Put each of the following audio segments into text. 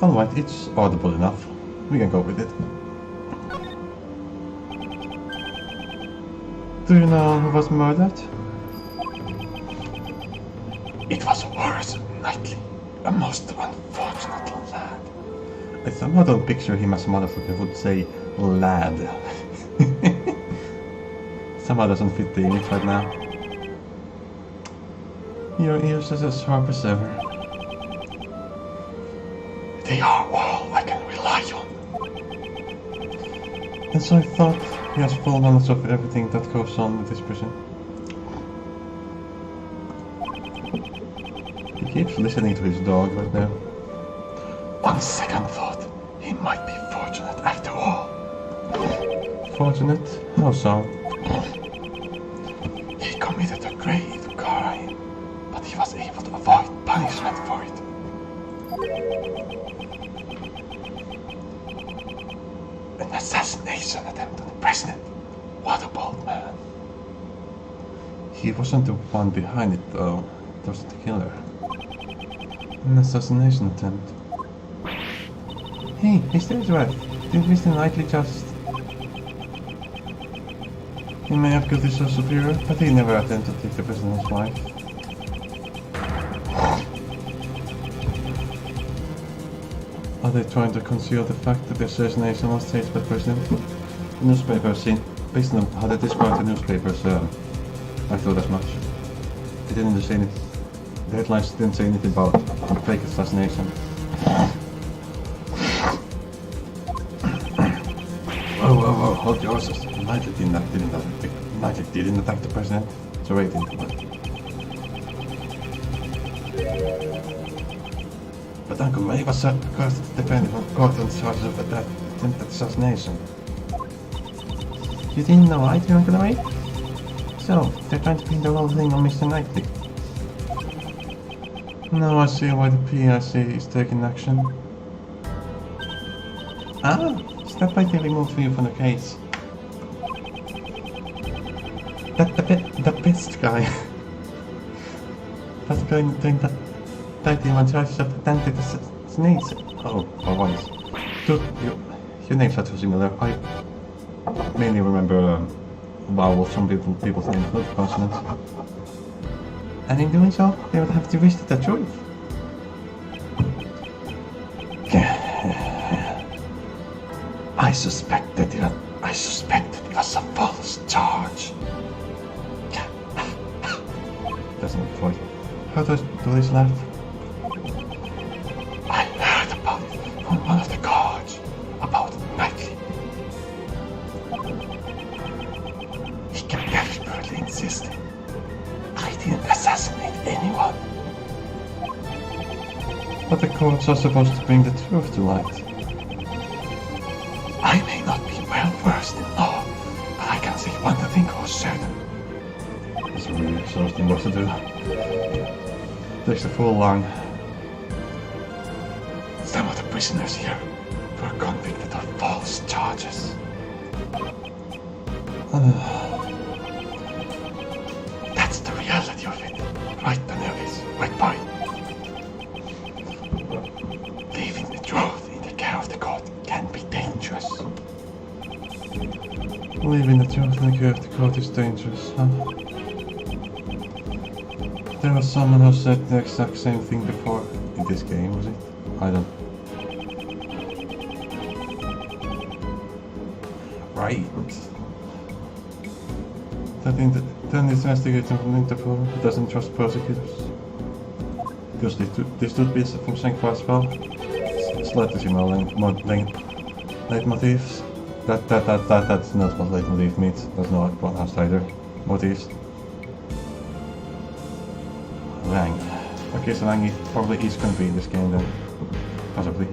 Alright, it's audible enough. We can go with it. Do you know who was murdered? It was worse, Knightley. A most unfortunate lad. I somehow don't picture him as a motherfucker would say lad. Somehow doesn't fit the image right now. Your ears are as sharp as ever. They are all I can rely on. And so I thought he has full knowledge of everything that goes on with this prison. He keeps listening to his dog right now. On second thought, he might be fortunate after all. Fortunate? How so? He committed a grave crime, but he was able to avoid punishment for it. An assassination attempt on the president. What a bold man. He wasn't the one behind it though. It was the killer. An assassination attempt. Hey, Mr. Edgeworth, didn't Mr. Knightley just... He may have killed his superior, but he never attempted to take the president's wife. Are they trying to conceal the fact that the assassination was staged by the president? The newspapers seem, based on how they described the newspapers, I thought as much. They didn't say anything. The headlines didn't say anything about fake assassination. Whoa, hold your horses. Knightley didn't attack the president. It's a rating. But Uncle Ray was cursed to defend him from court on charges of attempted assassination. You didn't know either, Uncle Ray? So, they're trying to pin the whole thing on Mr. Knightley. Now I see why the PIC is taking action. Ah, step by they removed you from the case. The pissed guy. That's going to think that 31 charges of attempted assassination. Oh, once. Dude, your names are too similar. I mainly remember vowels from people's names, not consonants. And in doing so, they would have to risk the truth. I suspected it was a false charge. Doesn't look quite. How does police laugh? I heard about it from one of the guards, about Knightley. He desperately insisted I didn't assassinate anyone. But the courts are supposed to bring the truth to light. I may not be well versed in law, but I can say one thing for certain. It's really exhausting what to do. Takes a full long. Some of the prisoners here were convicted of false charges. That's the reality of it. Right, Daenerys? Right, boy? Leaving the truth in the care of the court can be dangerous. Leaving the truth in the care of the court is dangerous, huh? There was someone who said the exact same thing before in this game, was it? I don't... Right. Then the investigator from Interpol who doesn't trust prosecutors. Because this would be from Sankwa as well. Slightly similar leitmotifs. That's not what leitmotif means. That's not what outsider motifs. Lang. Okay, so Lang probably is going to be in this game then. Possibly.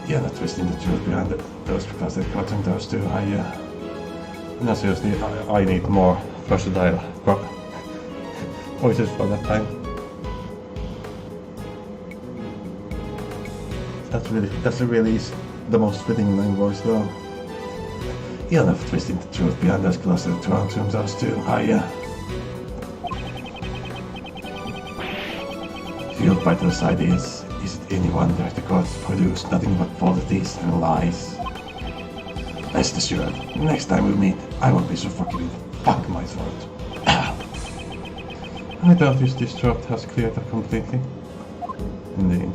Yeah, not twisting the truth behind those because they're cutting those two. No, seriously, I need more versatile voices for that time. That's really the most fitting main voice though. You're not twisting the truth behind those closet to those two. Fueled by those ideas, Is it any wonder the gods produce nothing but falsities and lies? Rest assured, next time we meet, I won't be so forgiving. Fuck my throat. I doubt this throat has cleared up completely. Indeed.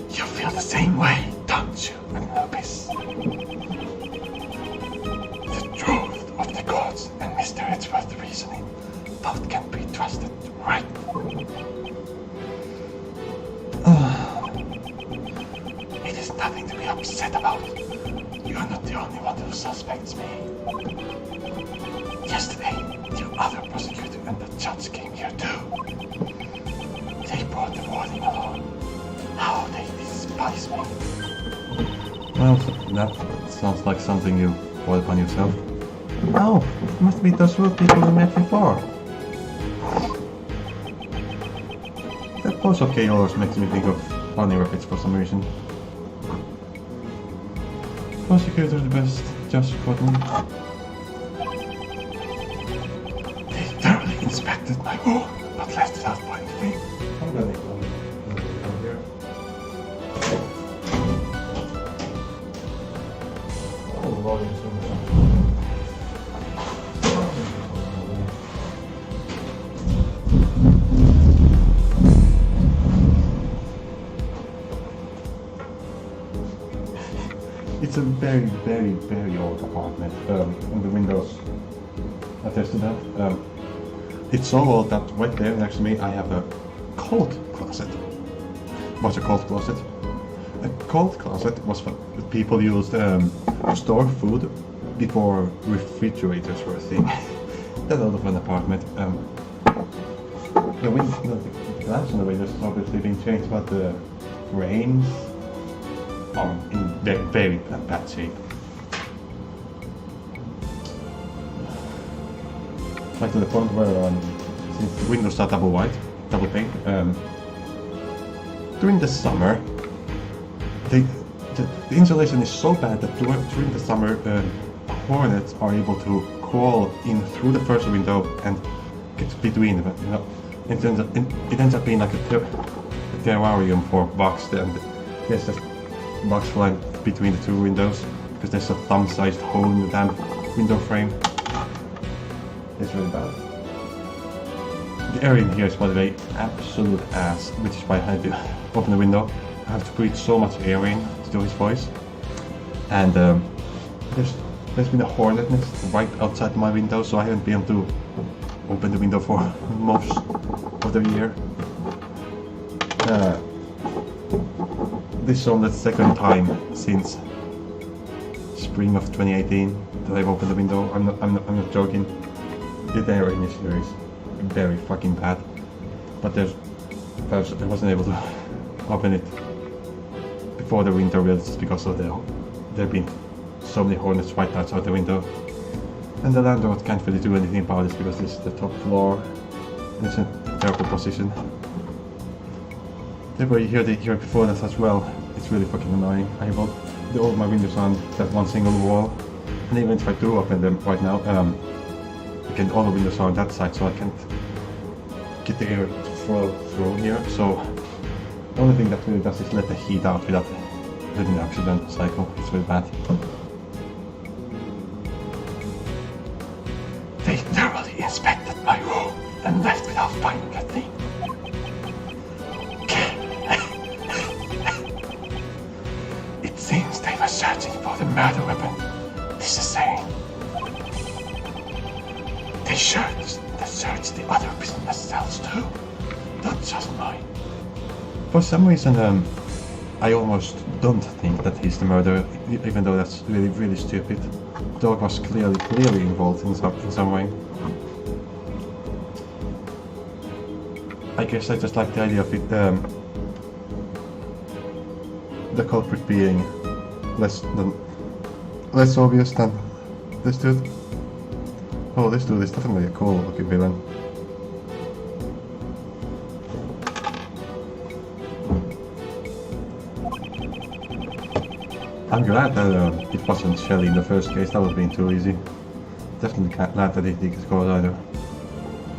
You feel the same way, don't you, Anubis? The truth of the gods and Mr. Edgeworth's reasoning both can be trusted, right? It is nothing to be upset about. You are not the only one who suspects me. Yesterday, the other prosecutor and the judge came here too. They brought the warning along. How they despise me. Well, that sounds like something you brought upon yourself. Oh, it must be those rude people we met before. That pose of always makes me think of funny rabbits for some reason. Prosecutor the best, just Scotland. They thoroughly inspected my room, but left without finding me. I'm gonna come here. Oh, volume so much. It's a very, very, very old apartment, and the windows attest to that. It's so old that right there next to me I have a cold closet. What's a cold closet? A cold closet was what people used to store food before refrigerators were a thing. That old of an apartment. The glass on the windows has obviously been changed, but the frames are in very, very bad shape. Like to the point where since the windows are double pane, during the summer, the insulation is so bad that during the summer, hornets are able to crawl in through the first window and get between them. You know, it ends up being like a terrarium for bugs, and there's just bugs flying between the two windows because there's a thumb-sized hole in the damn window frame. It's really bad. The air in here is, by the way, absolute ass, which is why I had to open the window. I have to breathe so much air in to do his voice. And there's been a hornet nest right outside my window, so I haven't been able to open the window for most of the year. This is only the second time since spring of 2018 that I've opened the window. I'm not joking. The air in here is very fucking bad, but I wasn't able to open it before the winter really, just because of there have been so many hornets right outside the window, and the landlord can't really do anything about it because this is the top floor. It's in a terrible position. Therefore, you hear it before that as well. It's really fucking annoying. I have all my windows on that one single wall, and even if I do open them right now, again, all the windows are on that side, so I can't get the air to flow through here. So the only thing that really does is let the heat out without letting the oxygen cycle. It's really bad. They thoroughly inspected my room and left without finding a thing. It seems they were searching for the murder weapon. This is saying. They searched the other prisoner's cells too, not just mine. For some reason, I almost don't think that he's the murderer, even though that's really, really stupid. The dog was clearly involved in some way. I guess I just like the idea of it, the culprit being less obvious than this dude. Oh, this dude is definitely a cool looking villain. I'm glad that it wasn't Shelley in the first case. That would have been too easy. definitely glad that they didn't go either.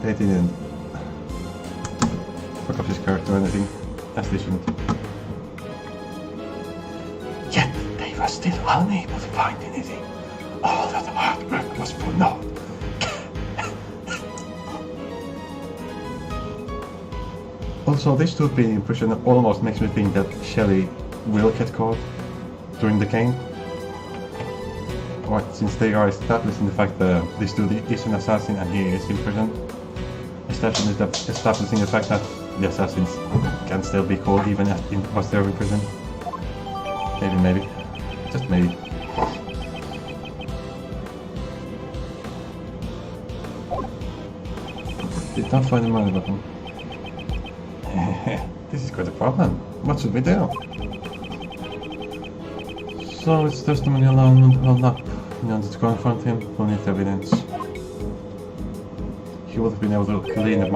They didn't fuck up his character or anything, as they shouldn't. Yet they were still unable to find anything. All that hard work was for naught. Also, this dude being in prison almost makes me think that Shelley will get caught during the game. Right, since they are establishing the fact that this dude is an assassin and he is in prison. Establishing the fact that the assassins can still be caught even while they're in prison. Maybe. Just maybe. Did not find the money button. This is quite a problem. What should we do? So it's testimony alone held up. In order to confront him, we'll need evidence. He would have been able to clean the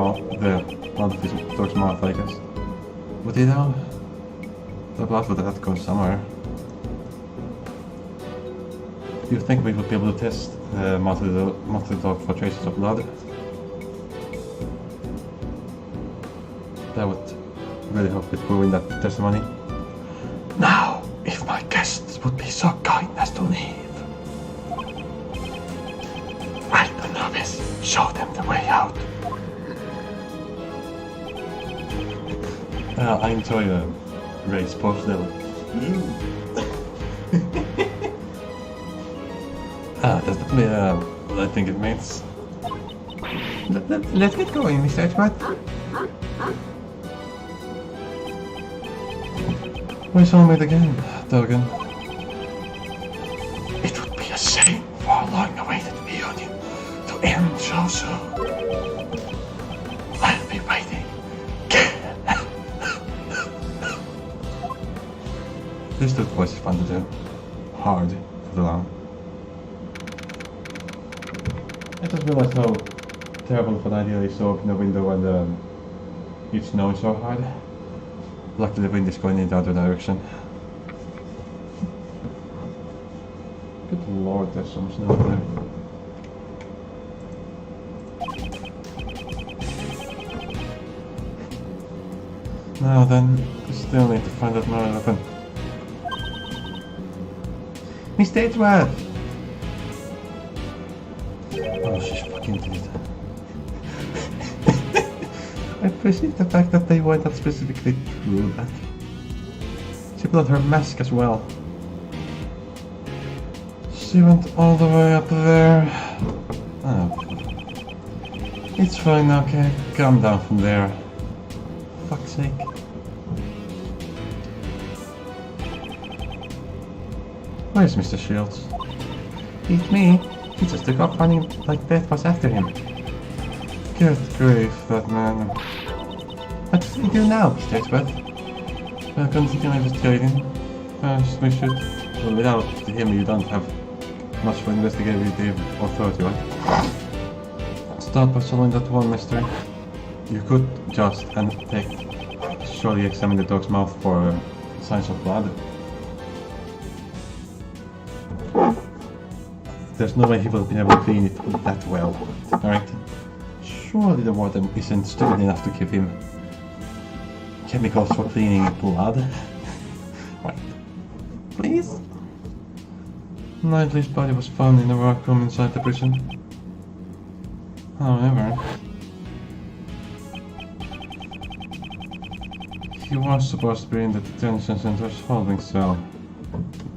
blood of his dog's mouth, I guess. Would he though? The blood would have to go somewhere. Do you think we would be able to test the mouth of the dog for traces of blood? That would really help with proving that testimony. Now, if my guests would be so kind as to leave. Right, the novice, show them the way out. I enjoy Ray's post level. That's definitely what I think it means. Let's get going, Mr. Edgeworth. Where's homemade again, Dogan? It would be a shame for a long-awaited reunion to end so soon. I'll be waiting. This dude voice is fun to do. Hard for the long. I just realized how terrible of an idea I saw open the window and it's snowing so hard. Luckily the wind is going in the other direction. Good lord, there's some snow there. Now then, we still need to find that murder weapon. Mr. Edgeworth! Oh, she's fucking dead. I appreciate the fact that they went that specifically through that. She put on her mask as well. She went all the way up there. Oh. It's fine, okay. Calm down from there. Fuck's sake. Where's Mr. Shields? It's me. He just took off running like Death was after him. Good grief, that man. What do we do now, Mr. Edgeworth? We'll continue investigating. First, we should... Well, without him, you don't have much for investigative authority, right? Start by solving that one mystery. You could just surely examine the dog's mouth for signs of blood. There's no way he will be able to clean it that well, alright? Surely the warden isn't stupid enough to give him chemicals for cleaning blood. Right. Please? Knightley's body was found in a workroom inside the prison. However, he was supposed to be in the detention center's holding cell.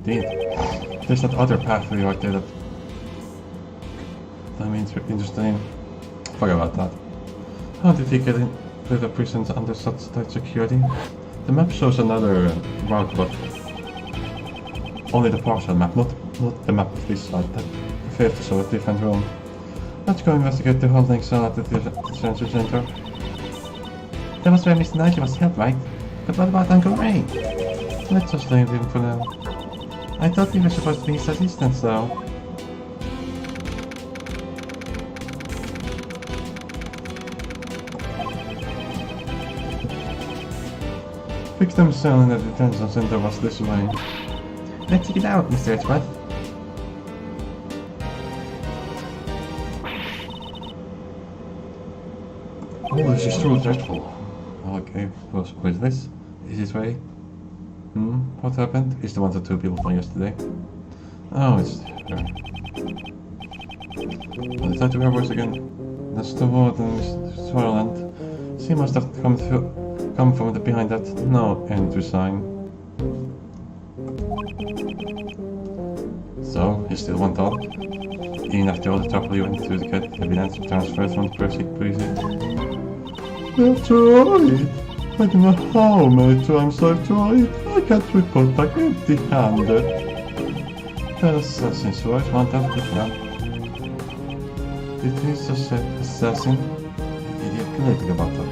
Indeed. There's that other pathway right there that I'm interested in. Forget about that. How did he get into the prisons under such tight security? The map shows another route, but only the partial map, not the map of this side. That appears to show a different room. Let's go investigate the holding cell at the detention center. That was where Mr. Knightley was held, right? But what about Uncle Ray? Let's just leave him for now. I thought we were supposed to be his assistants, though. Victim cell in the detention center was this way. Let's check it out, Mr. Edgeworth. Oh, this is truly dreadful. Okay, what's this? Is this way? What happened? Is the one or two people from yesterday? Oh, it's her. Oh, the tattoo her voice again. That's the warden, Miss Swarland. She must have come from the behind that no entry sign. So, you still want out? Even after all the trouble you went through to get evidence transferred from the Prosecutor? That's right. I don't know how many times I've tried. I can't report back empty-handed. The assassin's right, one time to plan. It is assassin. Idiot, kill about that.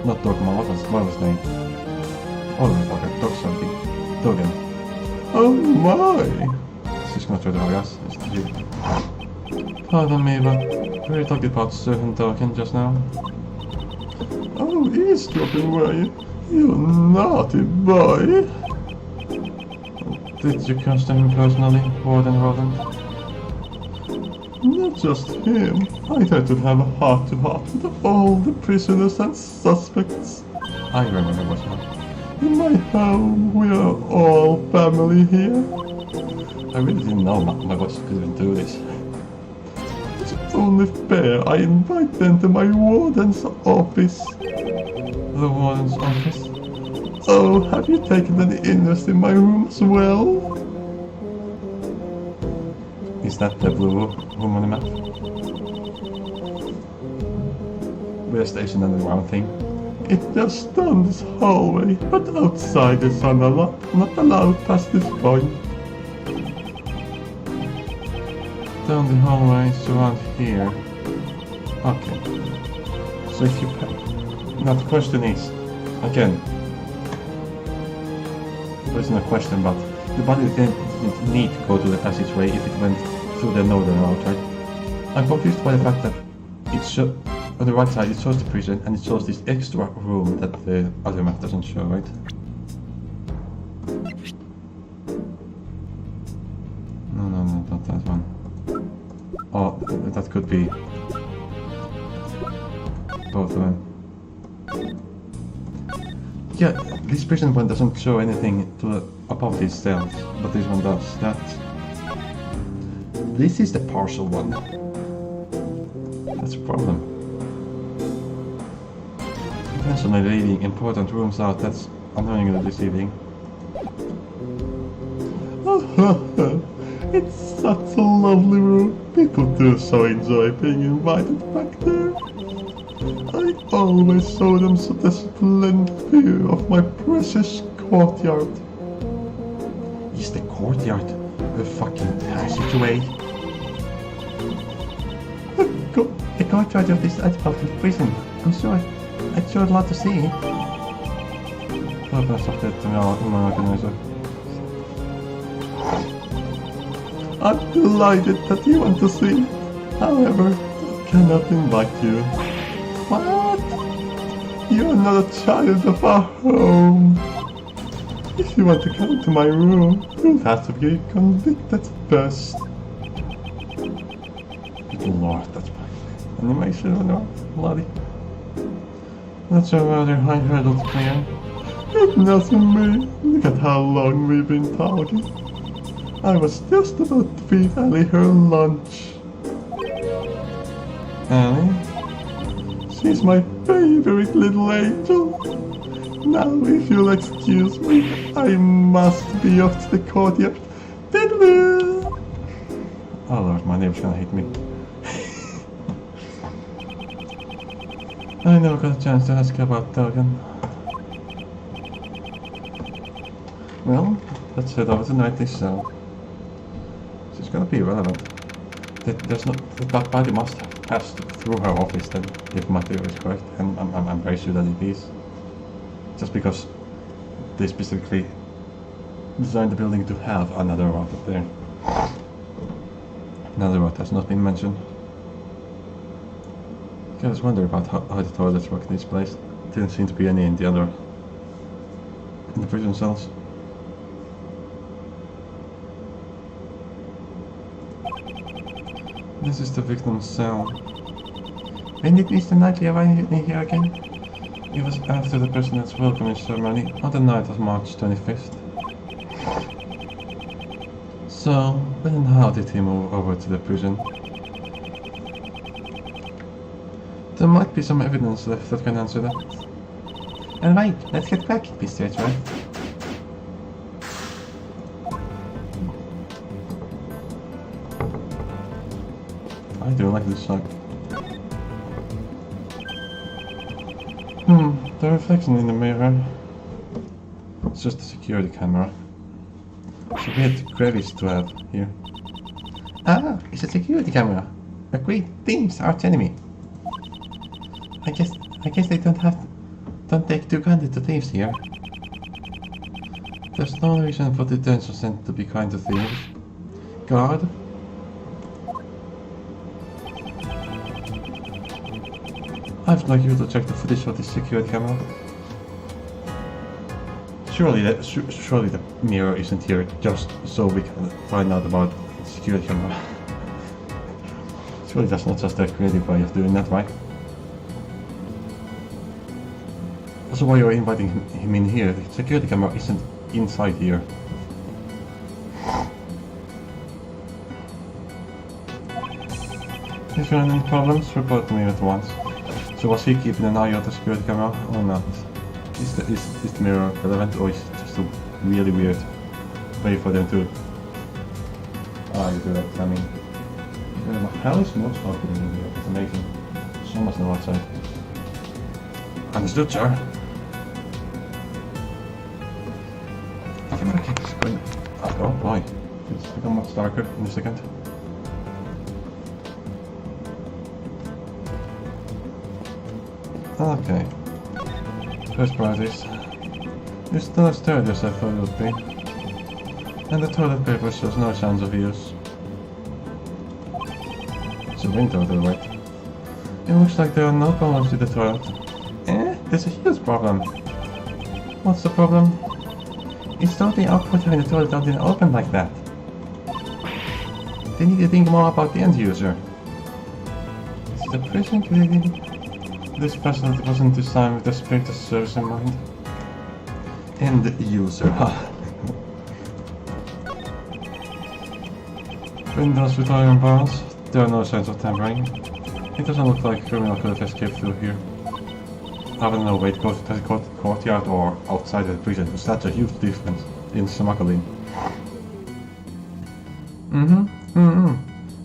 Not Dogma, what was his name? Oh, fucker, Dog something. Dogen. Oh my! She's gonna try to hug us. Pardon me, but we were talking about certain Dogen just now. Oh, eavesdropping, were you? You naughty boy! Did you catch them personally, Warden Rodden? Not just him. I tried to have a heart-to-heart with all the prisoners and suspects. I remember what's up. In my home, we are all family here. I really didn't know my boss could even do this. It's only fair I invite them to my warden's office. The warden's office? Oh, have you taken any interest in my room as well? Is that the blue room on the map? We're stationed underground thing. It's just down this hallway, but outsiders are not allowed past this point. Down the hallway, it's around here. Okay. So if you... Now the question is, again, there isn't a question, but the body didn't need to go to the passageway if it went through the northern route, right? I'm confused by the fact that it's on the right side it shows the prison and it shows this extra room that the other map doesn't show, right? No, not that one. Oh, that could be both of them. Yeah, this prison one doesn't show anything above these cells, but this one does. This is the partial one. That's a problem. Intentionally leaving important rooms out, that's annoyingly deceiving. It's such a lovely room. People do so enjoy being invited back there. I always show them such a splendid view of my precious courtyard. Is the courtyard a fucking passageway? The courtyard of this outpost prison. I'm sure I'd sure love to see it. I'm delighted that you want to see. However, I cannot invite you. What? You're not a child of our home. If you want to come to my room, you'll have to be convicted first. Good lord, that's my animation, no, bloody. Not sure whether I heard it clear. It's nothing me. Look at how long we've been talking. I was just about to feed Ellie her lunch. Ellie? She's my favorite little angel. Now, if you'll excuse me, I must be off to the courtyard. Diddle-oo! Oh lord, my neighbor's gonna hate me. I never got a chance to ask about Dogen. Well, let's head over to Nightly Cell. She's gonna be irrelevant. That body must have passed through her office then, if my theory is correct, and I'm very sure that it is. Just because they specifically designed the building to have another route up there. Another route has not been mentioned. I just wonder about how the toilets work in this place. Didn't seem to be any in the prison cells. This is the victim's cell. When did Mr. Knightley arrive in here again? It was after the President's welcoming ceremony on the night of March 25th. So, when and how did he move over to the prison? There might be some evidence left that can answer that. And right, let's get cracking, Mr. Right? I do like this song. The reflection in the mirror. It's just a security camera. It's a weird crevice to have here. Ah, it's a security camera. A great thing's arch enemy. I guess they don't take too kindly to thieves here. There's no reason for detention center to be kind to thieves. Guard. I'd like you to check the footage of this security camera. Surely the mirror isn't here just so we can find out about the security camera. Surely that's not just a creative way of doing that, right? Also, why you're inviting him in here, the security camera isn't inside here. If you have any problems, report to me at once. So was he keeping an eye on the security camera or not? Is the mirror relevant, or is it just a really weird way for them to... you do that, I mean... How is most happening in here? It's amazing. So much no outside. Understood, sir. The camera keeps going... Oh boy. It's become much darker in a second. Okay. First priorities. You're still as sturdy as I thought it would be. And the toilet paper shows no signs of use. It's a window to the right. It looks like there are no problems with the toilet. There's a huge problem. What's the problem? It's totally awkward having the toilet out in the open like that. They need to think more about the end user. Is it a prison created? This facility wasn't designed with the spirit of service in mind. End user, Windows with iron bars. There are no signs of tampering. It doesn't look like a criminal could have escaped through here. I don't know, wait, go to the courtyard or outside the prison, because that's a huge difference in smuggling.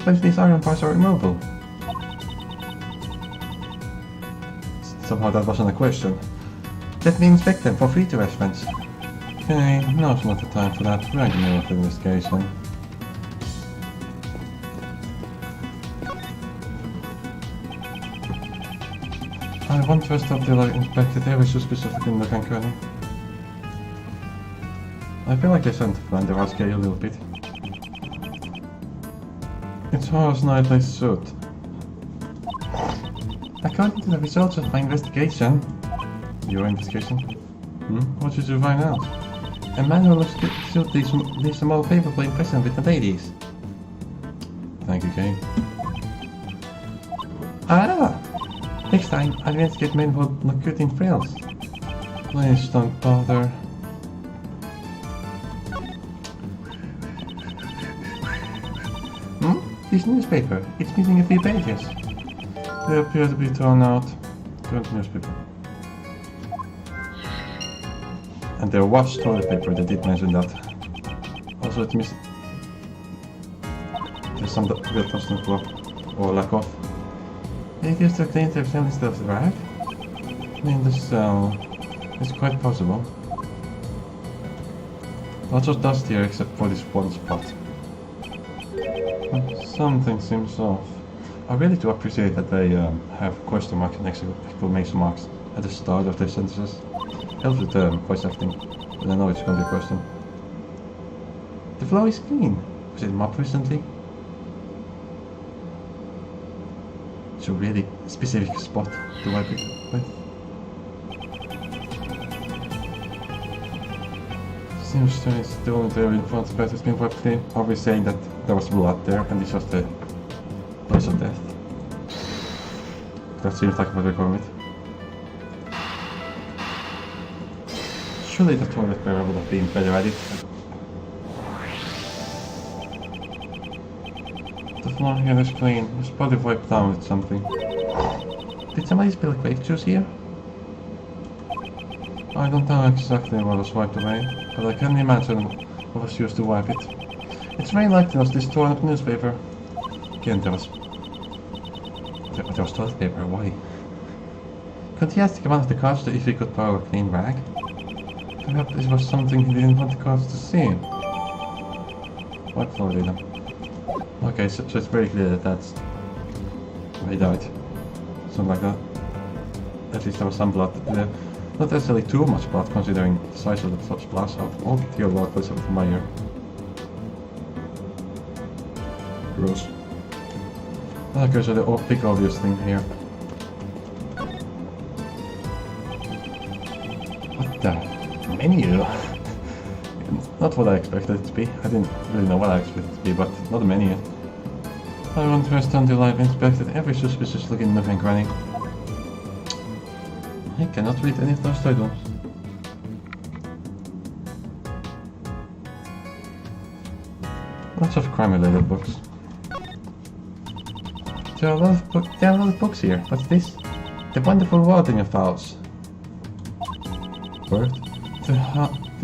But if these iron bars are removable. Somehow that wasn't a question. Let me inspect them for future reference. Okay, now's not the time for that. We're in the middle of the investigation. I won't rest until I inspected every suspicious in the concurrently. I feel like I sent Vander Raskay a little bit. It's Horace Knightley's suit. According to the results of my investigation... Your investigation? What did you find out? A man who looks good suit leaves a more favorable impression with the ladies. Thank you, Kay. Next time, I'll investigate men who look good in frills. Please don't bother. This newspaper. It's missing a few pages. They appear to be torn out. Current newspaper. And there was toilet paper, they did mention that. Also it's missing... There's some that doesn't work, or lack of. It gives the claim to have stuff right? In the cell... It's quite possible. Lots of dust here except for this one spot. Something seems off. I really do appreciate that they have question marks and exclamation marks at the start of their sentences. Helps with voice acting, and I know it's going to be a question. The floor is clean. Was it mopped recently? It's a really specific spot to wipe it with. Seems strange, the only area in front of the has been wiped clean. Are we saying that there was blood there and this was the place of death? That seems like what we're going with. Surely the toilet paper would have been better at it. The floor here is clean. It's probably wiped down with something. Did somebody spill grape juice here? I don't know exactly what was wiped away, but I can imagine what was used to wipe it. It's very likely it was this torn up newspaper. Again, there was toilet paper. Why? Could he ask one of the guards if he could borrow a clean rag? Perhaps this was something he didn't want the guards to see. What Florida? Okay, so it's very clear that that's where he died. Something like that. At least there was some blood there. Not necessarily too much blood considering the size of the splash out. Oh, dear Lord, please have my ear. Gross. Okay, so the big obvious thing here. What the menu? Not what I expected it to be. I didn't really know what I expected it to be, but not a menu. I won't rest until I've inspected every suspicious looking nook and cranny. I cannot read any of those titles. Lots of crime-related books. There are a lot of books here. What's this? The Wonderful World in your files. Bird? The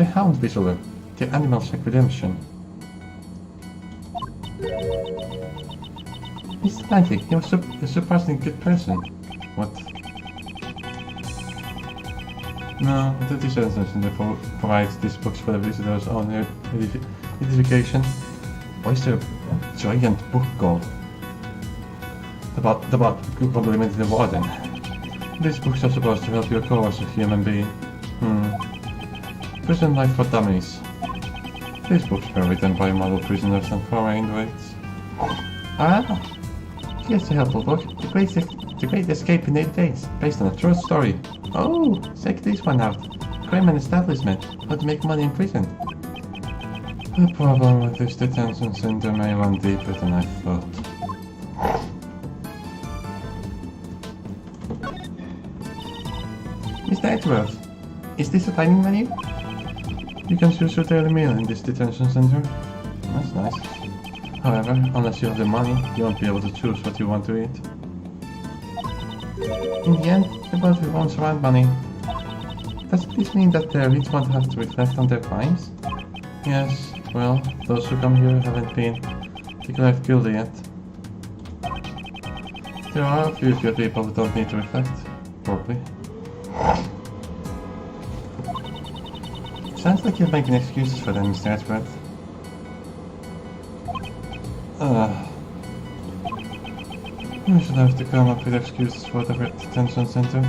Hound Whistler. The Animal Shack Redemption. Mr. Langley, you're a surprisingly good person. What? No, the Design Center provides these books for the visitors on their edification. Why is there a giant book called about complimenting the warden? These books are supposed to help you grow as a human being. Prison Life for Dummies. These books were written by model prisoners and foreign inmates. Ah! Here's a helpful book. The Great Escape in 8 Days, based on a true story. Oh, check this one out. Crime and Establishment, how to make money in prison. The problem with this detention center may run deeper than I thought. Mr. Edgeworth, is this a dining menu? You can choose your daily meal in this detention center. That's nice. However, unless you have the money, you won't be able to choose what you want to eat. In the end, the both revolves around money. Does this mean that the rich won't have to reflect on their crimes? Yes, well, those who come here haven't been declared guilty yet. There are a few good people who don't need to reflect, probably. Sounds like you're making excuses for them, Mr. Edgeworth. We should have to come up with excuses for the detention center.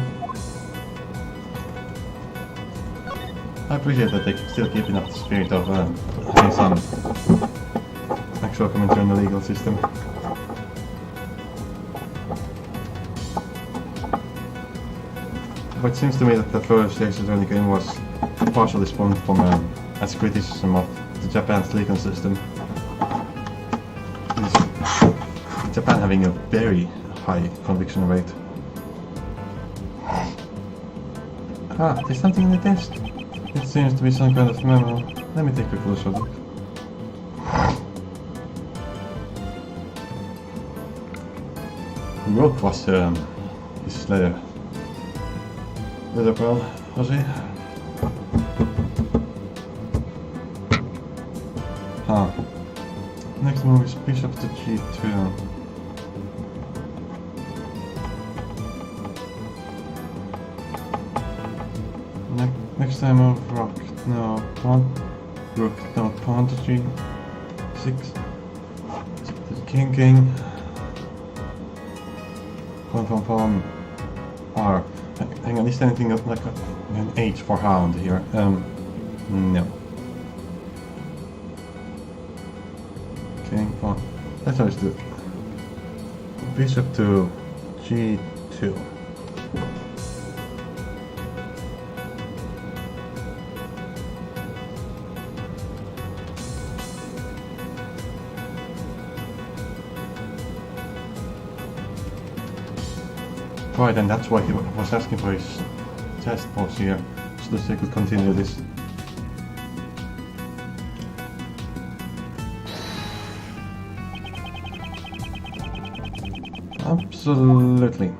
I appreciate that they're still keeping up the spirit of having some actual commentary on the legal system. But it seems to me that the first station during the game was partially spawned from as criticism of the Japan's legal system. Japan having a very high conviction rate. Ah, there's something in the desk. It seems to be some kind of memo. Let me take a closer look. Who wrote was his letter pal, was he? Huh. Next move is bishop to g2. Next time move rook, no, pawn, rook, no, pawn to g6, king, pawn, r. Hang on, is there anything like an h for hound here? No. King, pawn. Let's always do bishop to g2. Right, and that's why he was asking for his test pause here, so that they could continue this. Absolutely.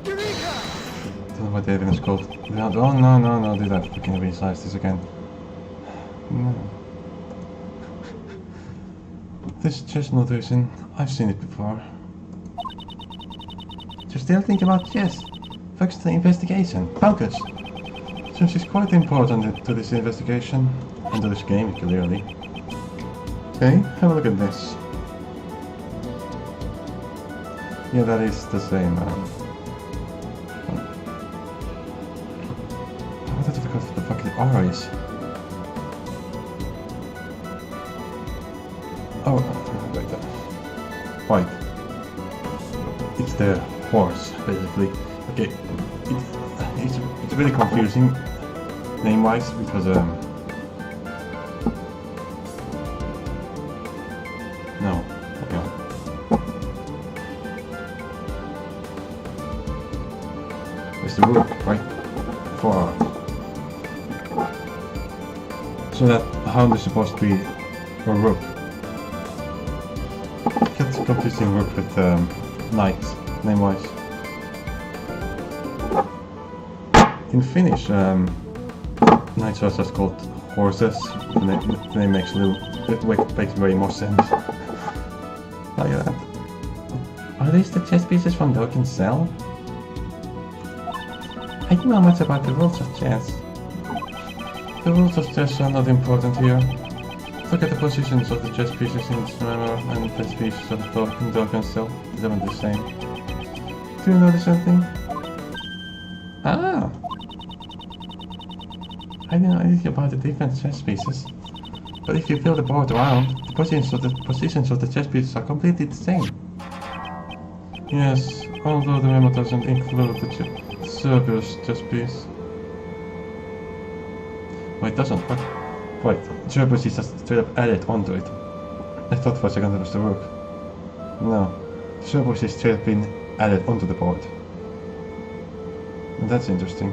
Don't know what the evidence called. Oh no, did I freaking resize this again? No. This chess notation, I've seen it before. You're still thinking about chess? Focus on the investigation. Focus! Since it's quite important to this investigation, and to this game, clearly. Okay, have a look at this. Yeah, that is the same. What the fuck the R is? Oh, wait. Right. It's the horse, basically. Okay, it's really confusing name-wise because no, okay. It's the rook, right? For so that hound is supposed to be a rook. It's confusing rook with knights, name-wise. In Finnish, knights are just called horses. The name makes way more sense. Look at that. Are these the chess pieces from Dogen's cell? I don't know much about the rules of chess. The rules of chess are not important here. Look at the positions of the chess pieces in its memory and the chess pieces of Dogen's cell. They're the same. Do you notice anything? Ah! I didn't know anything about the different chess pieces. But if you build the board around, the positions of the chess pieces are completely the same. Yes, although the memo doesn't include the Cerberus chess piece. Wait, it doesn't. What? Wait, Cerberus is just straight up added onto it. I thought for a second it was the rook. No, Cerberus is straight up been added onto the board. And that's interesting.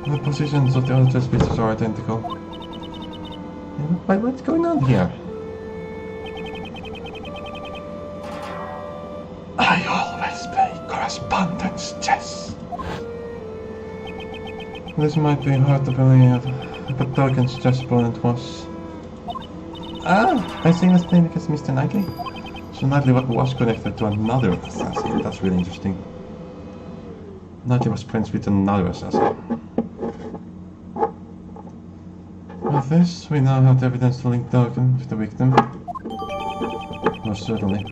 The positions of the other chess pieces are identical. But what's going on here? I always play correspondence chess. This might be hard to believe, but Dogen's chess opponent was... Ah! I think his name because Mr. Knightley. So Knightley was connected to another assassin. That's really interesting. Knightley was friends with another assassin. With this, we now have the evidence to link Dogen with the victim. Most certainly.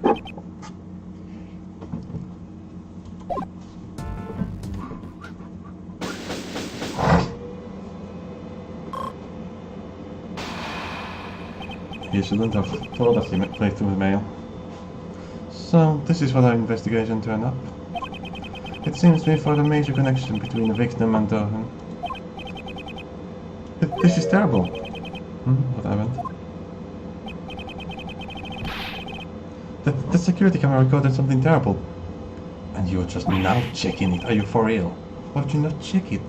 He shouldn't have told us he played through the mail. So, this is what our investigation turned up. It seems we found a major connection between the victim and Dogen. This is terrible. What happened? The security camera recorded something terrible. And you're just now checking it. Are you for real? Why would you not check it?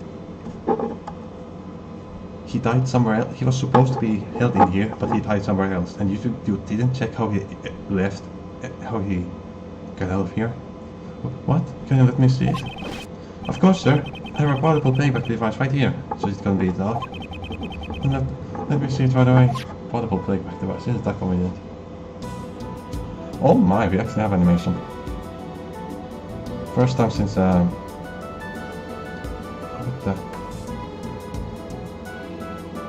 He died somewhere else. He was supposed to be held in here, but he died somewhere else. And you didn't check how he left, how he got out of here? What? Can you let me see it? Of course, sir. I have a portable playback device right here, so it can be dark. And let me see it right away. Portable playback device. Isn't that convenient? Oh my, we actually have animation. First time since what the...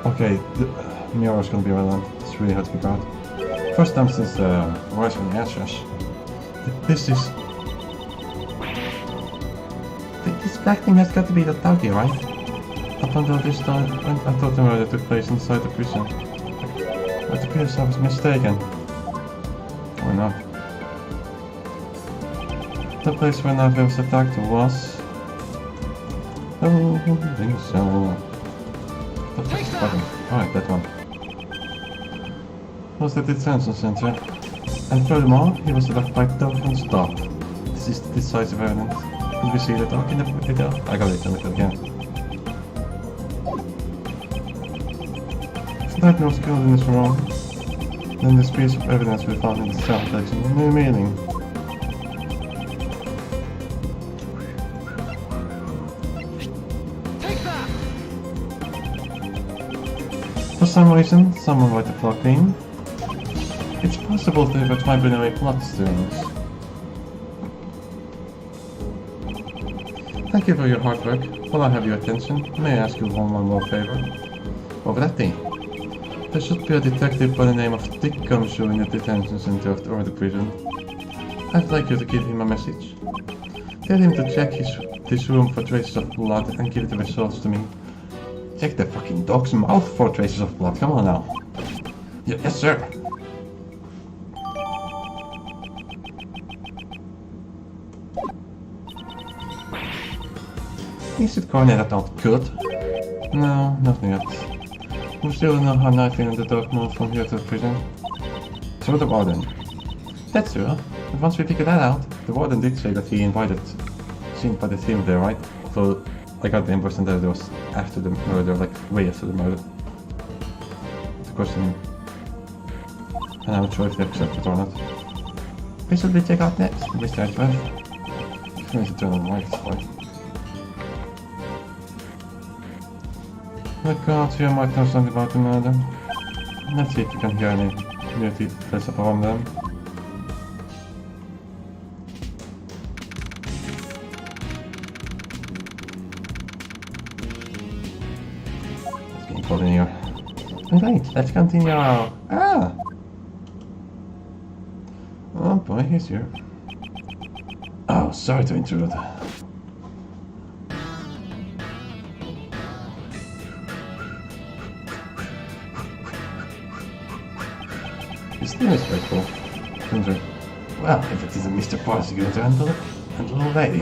Okay, the mirror is gonna be relevant. It's really hard to figure out. First time since Rise from the Ashes. This is... This black thing has got to be the Tauki, right? Up until this time, I thought the murder took place inside the prison. But it appears I was mistaken. Or not. The place where Navi was attacked was... Oh, I think so. Alright, that one. was the detention center. And furthermore, he was left by token stop. This is the decisive evidence. Did we see the dog in the video? I gotta look at it again. If that no skill in this wrong, then this piece of evidence we found in the cell takes no meaning. For some reason, someone might have plugged in. It's possible that might be a plot strings. Thank you for your hard work. While I have your attention, may I ask you one more favor? What would that be? There should be a detective by the name of Dick Gumshoe in the detention center or the prison. I'd like you to give him a message. Tell him to check this room for traces of blood and give the results to me. Check the fucking dog's mouth for traces of blood, come on now. Yes, sir. Is it cornered out good? No, nothing yet. We still don't know how knifing and the dog moved from here to the prison. So the warden. That's true. But once we figure that out, the warden did say that he invited him there, right? So I got the impression that it was after the murder, like way after the murder. To question him. And I'm not sure if they accept it or not. What should we check out next, Mr. Edgeworth? Let me turn on the mic, it's fine. The guards here might know something about the murder. Let's see if we can hear any new details from them. It's getting cold in here. Great, let's continue. Ah! Oh boy, he's here. Oh, sorry to intrude. His name is very cool. Well, if it isn't Mr. Prosecutor and the little lady.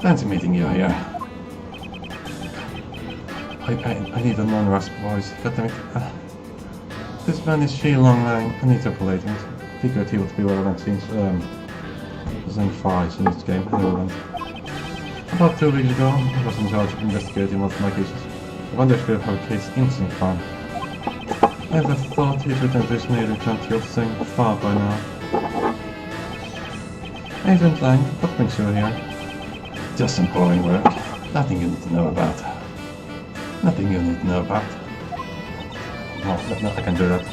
Fancy meeting you here. I need a non-rasp voice. Goddammit. This man is Shi Longline, an Interpol agent. Figured he would be relevant since there's only 5 in this game. Relevant. About 2 weeks ago, I was in charge of investigating one of my cases. I wonder if we have a case instant farm. I have thought he should enter his native country of St. Far by now. Agent Lang, what brings you here? Just some boring work. Nothing you need to know about. Nothing you need to know about. No, I can do that.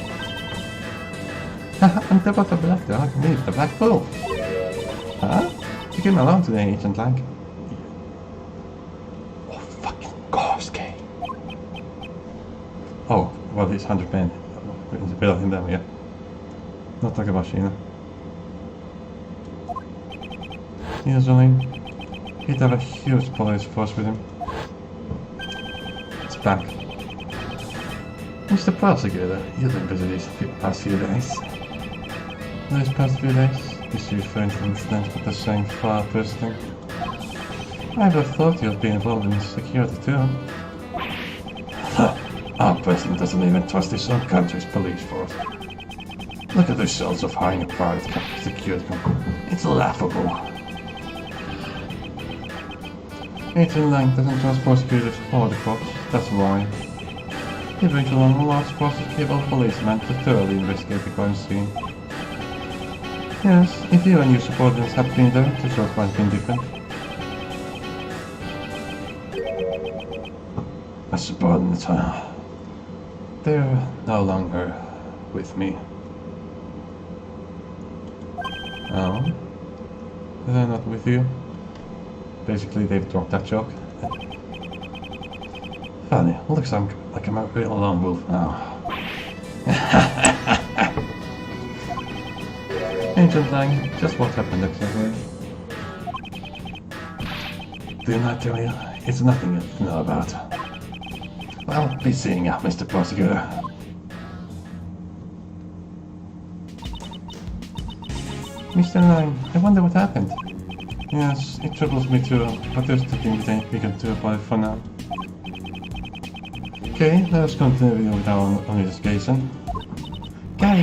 Haha, I'm the butt of black dog. I can leave the black bull. Huh? You came along today, Agent Lang. Oh, fucking course, Kay. Oh. Well, he's 100 men. It's a bit of him down here. Not talking about Sheena. Usually, he'd have a huge police force with him. It's back. Mr. Prosecutor, you've been busy these past few days. These past few days, is you referring to the incident with the St. Far person? I would have thought you'd be involved in security too. Our president doesn't even trust his own country's police force. Look at the results of hiring a private security company. It's laughable. Agent Lang doesn't trust prosecutors or the cops, that's why. He brings along a large force of capable policemen to thoroughly investigate the crime scene. Yes, if you and your subordinates had been there, the result might have been different. My subordinates, they're no longer with me. Oh? They're not with you? Basically, they've dropped that joke. Funny, looks like I'm a real lone wolf now. Agent Lang, just what happened exactly? Didn't I tell you? It's nothing you have to know about. Well, be seeing you, Mr. Prosecutor. Mr. Lang, I wonder what happened. Yes, it troubles me too, but there's nothing we can do about it for now. Okay, let us continue with our investigation. Guys,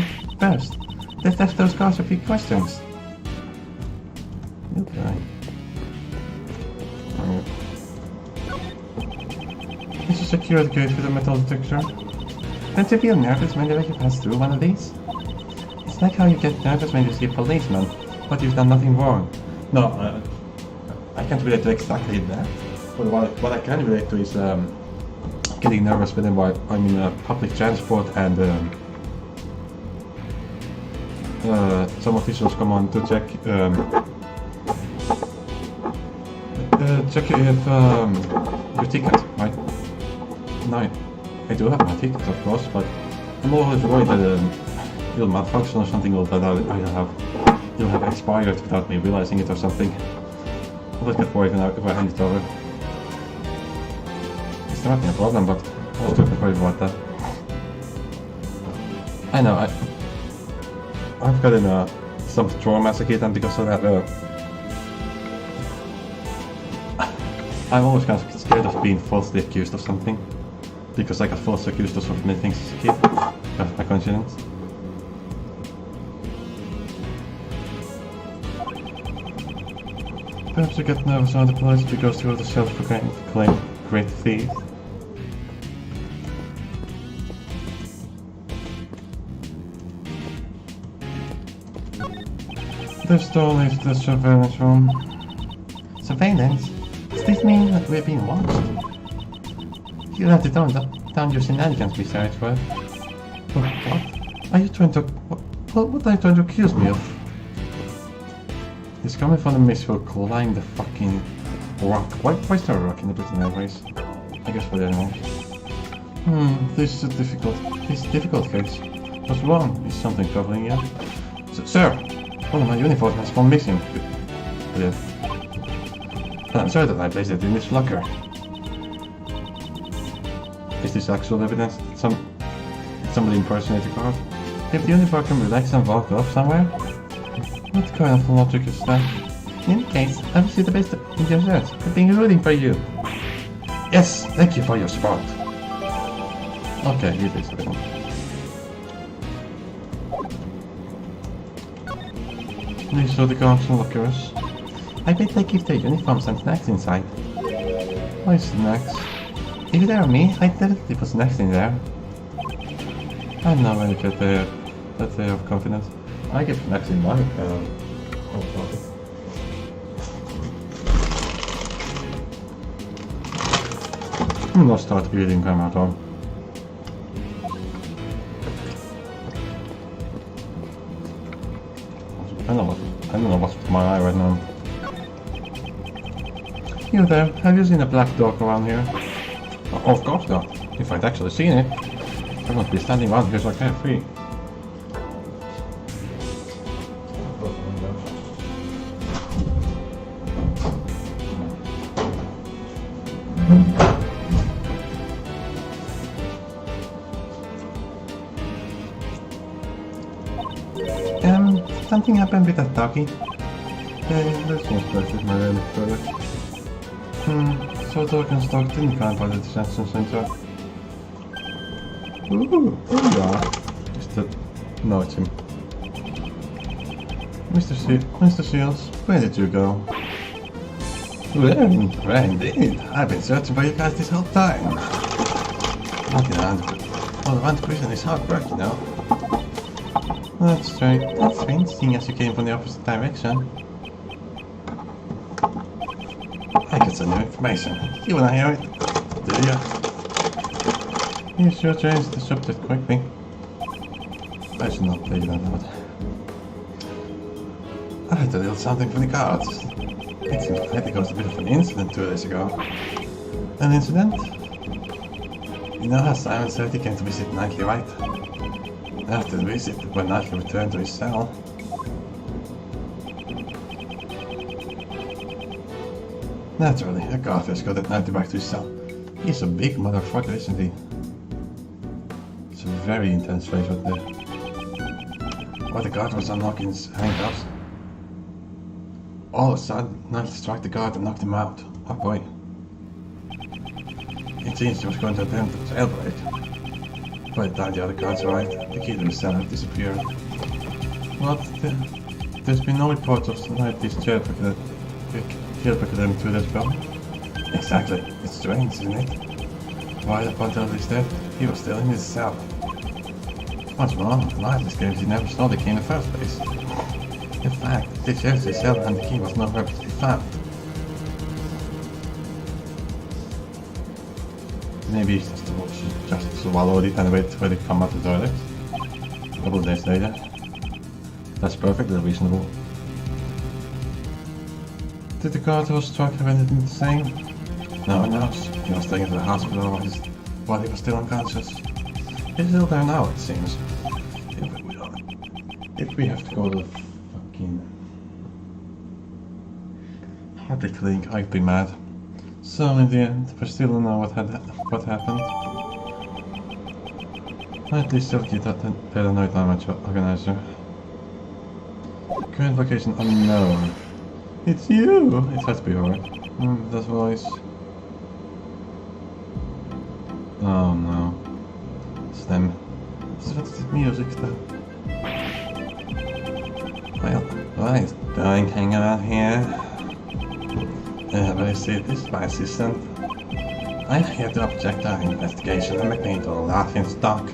First, let's ask those guards a few questions. Okay. This is a secure gate for the metal detector. Don't you feel nervous when you pass through one of these? It's like how you get nervous when you see a policeman, but you've done nothing wrong. No, I can't relate to exactly that. But what I can relate to is getting nervous when I'm in public transport and some officials come on to check check if your ticket, right? No, I do have my ticket, of course, but I'm always worried that it'll malfunction or something, or that it'll have expired without me realizing it or something. I'll always get worried if I hand it over. It's not a problem, but I was too worried about that. I know, I've gotten some trauma as a kid, and because of that, I'm always kind of scared of being falsely accused of something. Because I got falsely accused of so many things as a kid. By coincidence. Perhaps you get nervous around the police because you're the self-proclaimed great thief. This door leads to the surveillance room. Surveillance? Does this mean that we're being watched? You have to down your shenanigans, Mr. Edgeworth. What? Are you trying to... What are you trying to accuse me of? It's coming from the mist will climb the fucking rock. Why is there a rock in the Britain Airways? I guess for the animals. This is a difficult case. What's wrong? Is something troubling you? Sir! One of my uniforms has gone missing. I'm sorry that I placed it in this locker. Is this actual evidence that somebody impersonated a guard? If the uniform can relax and walk off somewhere? What kind of logic is that? In any case, I wish you the best in your search. I've been rooting for you. Yes, thank you for your support. Okay, here it is. Please show the guards and lockers. I bet they keep their uniforms and snacks inside. Why snacks? If it were me, I'd definitely put snacks in there. I'm not really get that they have confidence. I get snacks in my pocket. I'm not start eating them at all. I don't know what's with my eye right now. You there, have you seen a black dog around here? Oh, of course not. If I'd actually seen it, I wouldn't be standing around here so carefree. Something happened with that doggy. This one's perfect, my really product. So dog and stock didn't climb by the detention center. Ooh, there you are. No, it's him. Mr. Shields, where did you go? Well, indeed. I've been searching for you guys this whole time. Looking around prison is hard work, you know. That's right. That's strange, seeing as you came from the opposite direction. I got some new information. You wanna hear it? Do you? You sure changed the subject quickly. I should not play that out. I heard a little something from the guards. It seems like there was a bit of an incident 2 days ago. An incident? You know how Simon said he came to visit Nightly, right? After the visit, when Nightly returned to his cell. Naturally, a guard has got that Nightly back to his cell. He's a big motherfucker, isn't he? It's a very intense face right there. While the guard was unlocking his handcuffs, all of a sudden, Nightly struck the guard and knocked him out. Oh boy. It seems he was going to attempt to jailbreak. By the time the other guards arrived, the key to the cell had disappeared. What? There's been no reports of Knightley's jailbreak M2 as well? Exactly. It's strange, isn't it? Right up until his death, he was still in his cell. What's wrong? Knightley's claims he never saw the key in the first place. In fact, they shared his cell and the key was nowhere to be found. Maybe he just swallowed it and waited for it to come out the toilet. A couple of days later. That's perfectly reasonable. Did the guard who was struck have anything to say? No one knows. He was taken to the hospital while he was still unconscious. He's still there now, it seems. If we have to go to the fucking Hartley Clinic, I'd be mad. So in the end, we still don't know what happened. Knightley still keep that paranoid damage organizer. Current location unknown. It's you! It has to be her. That voice. Oh no. It's them. So what's the music though? Well, what is doing hanging out here? But I see this is my assistant. I'm here to object our investigation and make me into a laughing stock.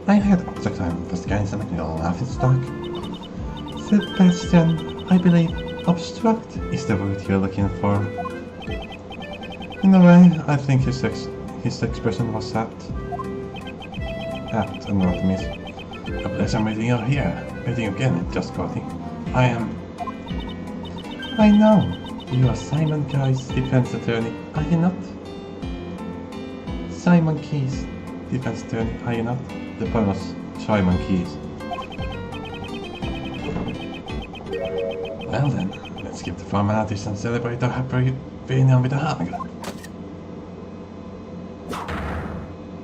I'm here to object our investigation and make me into a laughing stock. Sebastian, I believe obstruct is the word you're looking for. In a way, I think his expression was apt and not miss. A pleasure meeting you here. Meeting again, just got it. I know. You are Simon Keyes, defense attorney, are you not? Simon Keyes, defense attorney, are you not? The point was Simon Keyes. Well then, let's skip the formalities and celebrate our happy reunion with a hamburger.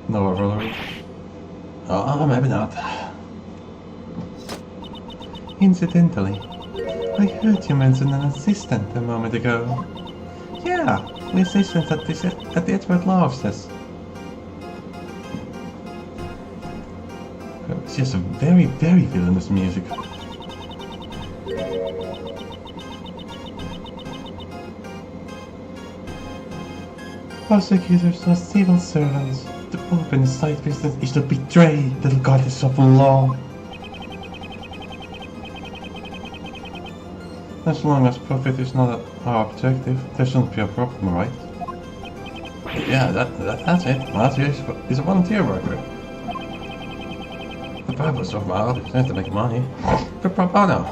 No rollery? Oh, maybe not. Incidentally, I heard you mention an assistant a moment ago. Yeah, the assistant at the Edward Law offices. She has a very, very villainous music. Prosecutors are civil servants. The open side business is to betray the goddess of law. As long as profit is not our objective, there shouldn't be a problem, right? Yeah, that's it. Matthew is a volunteer worker. The purpose of my office is to make money for pro bono.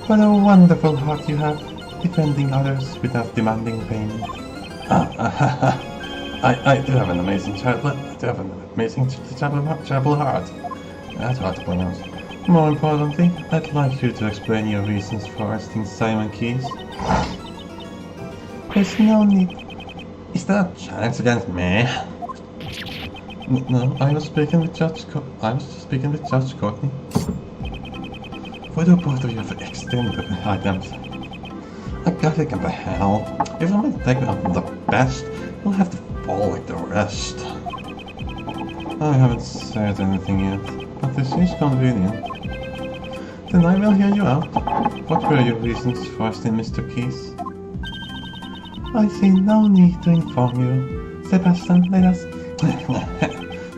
What a wonderful heart you have, defending others without demanding payment. I do have an amazing trouble heart. That's hard to pronounce. More importantly, I'd like you to explain your reasons for arresting Simon Keyes. There's no need. Is that a challenge against me? No, I was speaking with Judge Courtney. Why do both of you have extended items? I gotta get the hell. If I'm gonna take out the best, you'll have to fall like the rest. I haven't said anything yet, but this is convenient. Then I will hear you out. What were your reasons for arresting Mr. Keyes? I see no need to inform you. Sebastian, let us...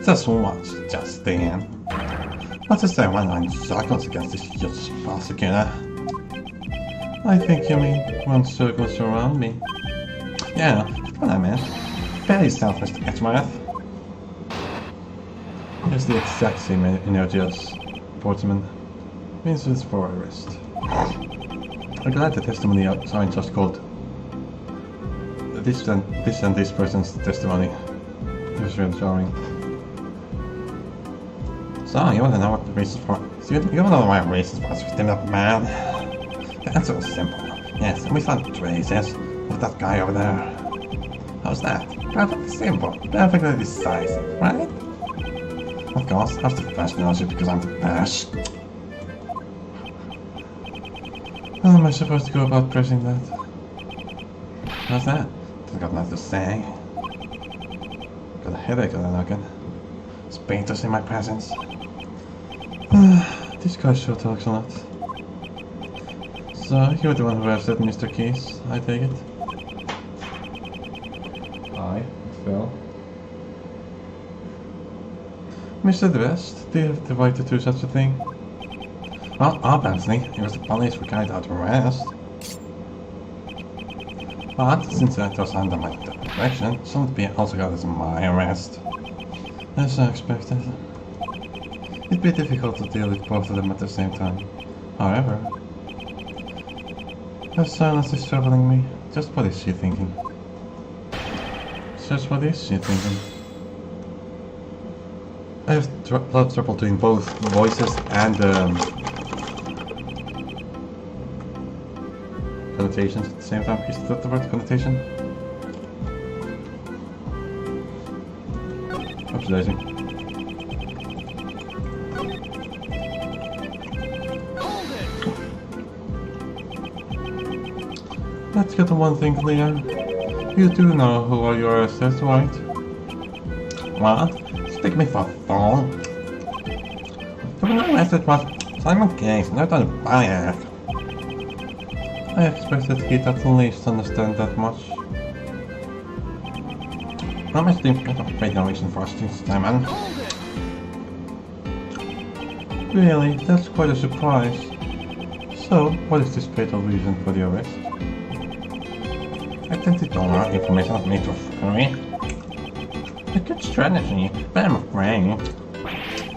Just watch, Justin. What is there when I'm circles against this huge prosecutor? I think you mean run circles around me. Yeah, that's what I meant. Very selfish to catch my breath. Here's the exact same energy as Portman. Reasons for arrest. I'm glad the testimony outside just called this and this person's testimony. It was really jarring. So, you wanna know what the reasons for... So you wanna know my reasons for arresting that man? The answer was simple. Yes, and we found traces of that guy over there. How's that? Perfectly simple. Perfectly decisive, right? Of course, I have to professionalism because I'm the best. How am I supposed to go about pressing that? How's that? I've got nothing to say. headache again. It's painters in my presence. This guy sure talks a lot. So, you're the one who arrested Mr. Keys, I take it? I, Phil. Mr. West, do you have the right to do such a thing? Well, obviously, it was the police who carried out the arrest. But, since that was under my direction, somebody also got as my arrest. As I expected. It'd be difficult to deal with both of them at the same time. However, her silence is troubling me. Just what is she thinking? Just what is she thinking? I have a lot of trouble doing both voices and connotations at the same time. Is that the word, connotation? Oxidizing. Let's get the one thing clear. You do know who are your arresters, right? What? Stick me for a fool. The one arrested was Simon Case, not on a bias. I expected he'd at least understand that much. Promise to get a fatal reason for us this time, man. Really? That's quite a surprise. So, what is this fatal reason for the arrest? I tend to ignore information of nature free. A good strategy, but I'm afraid.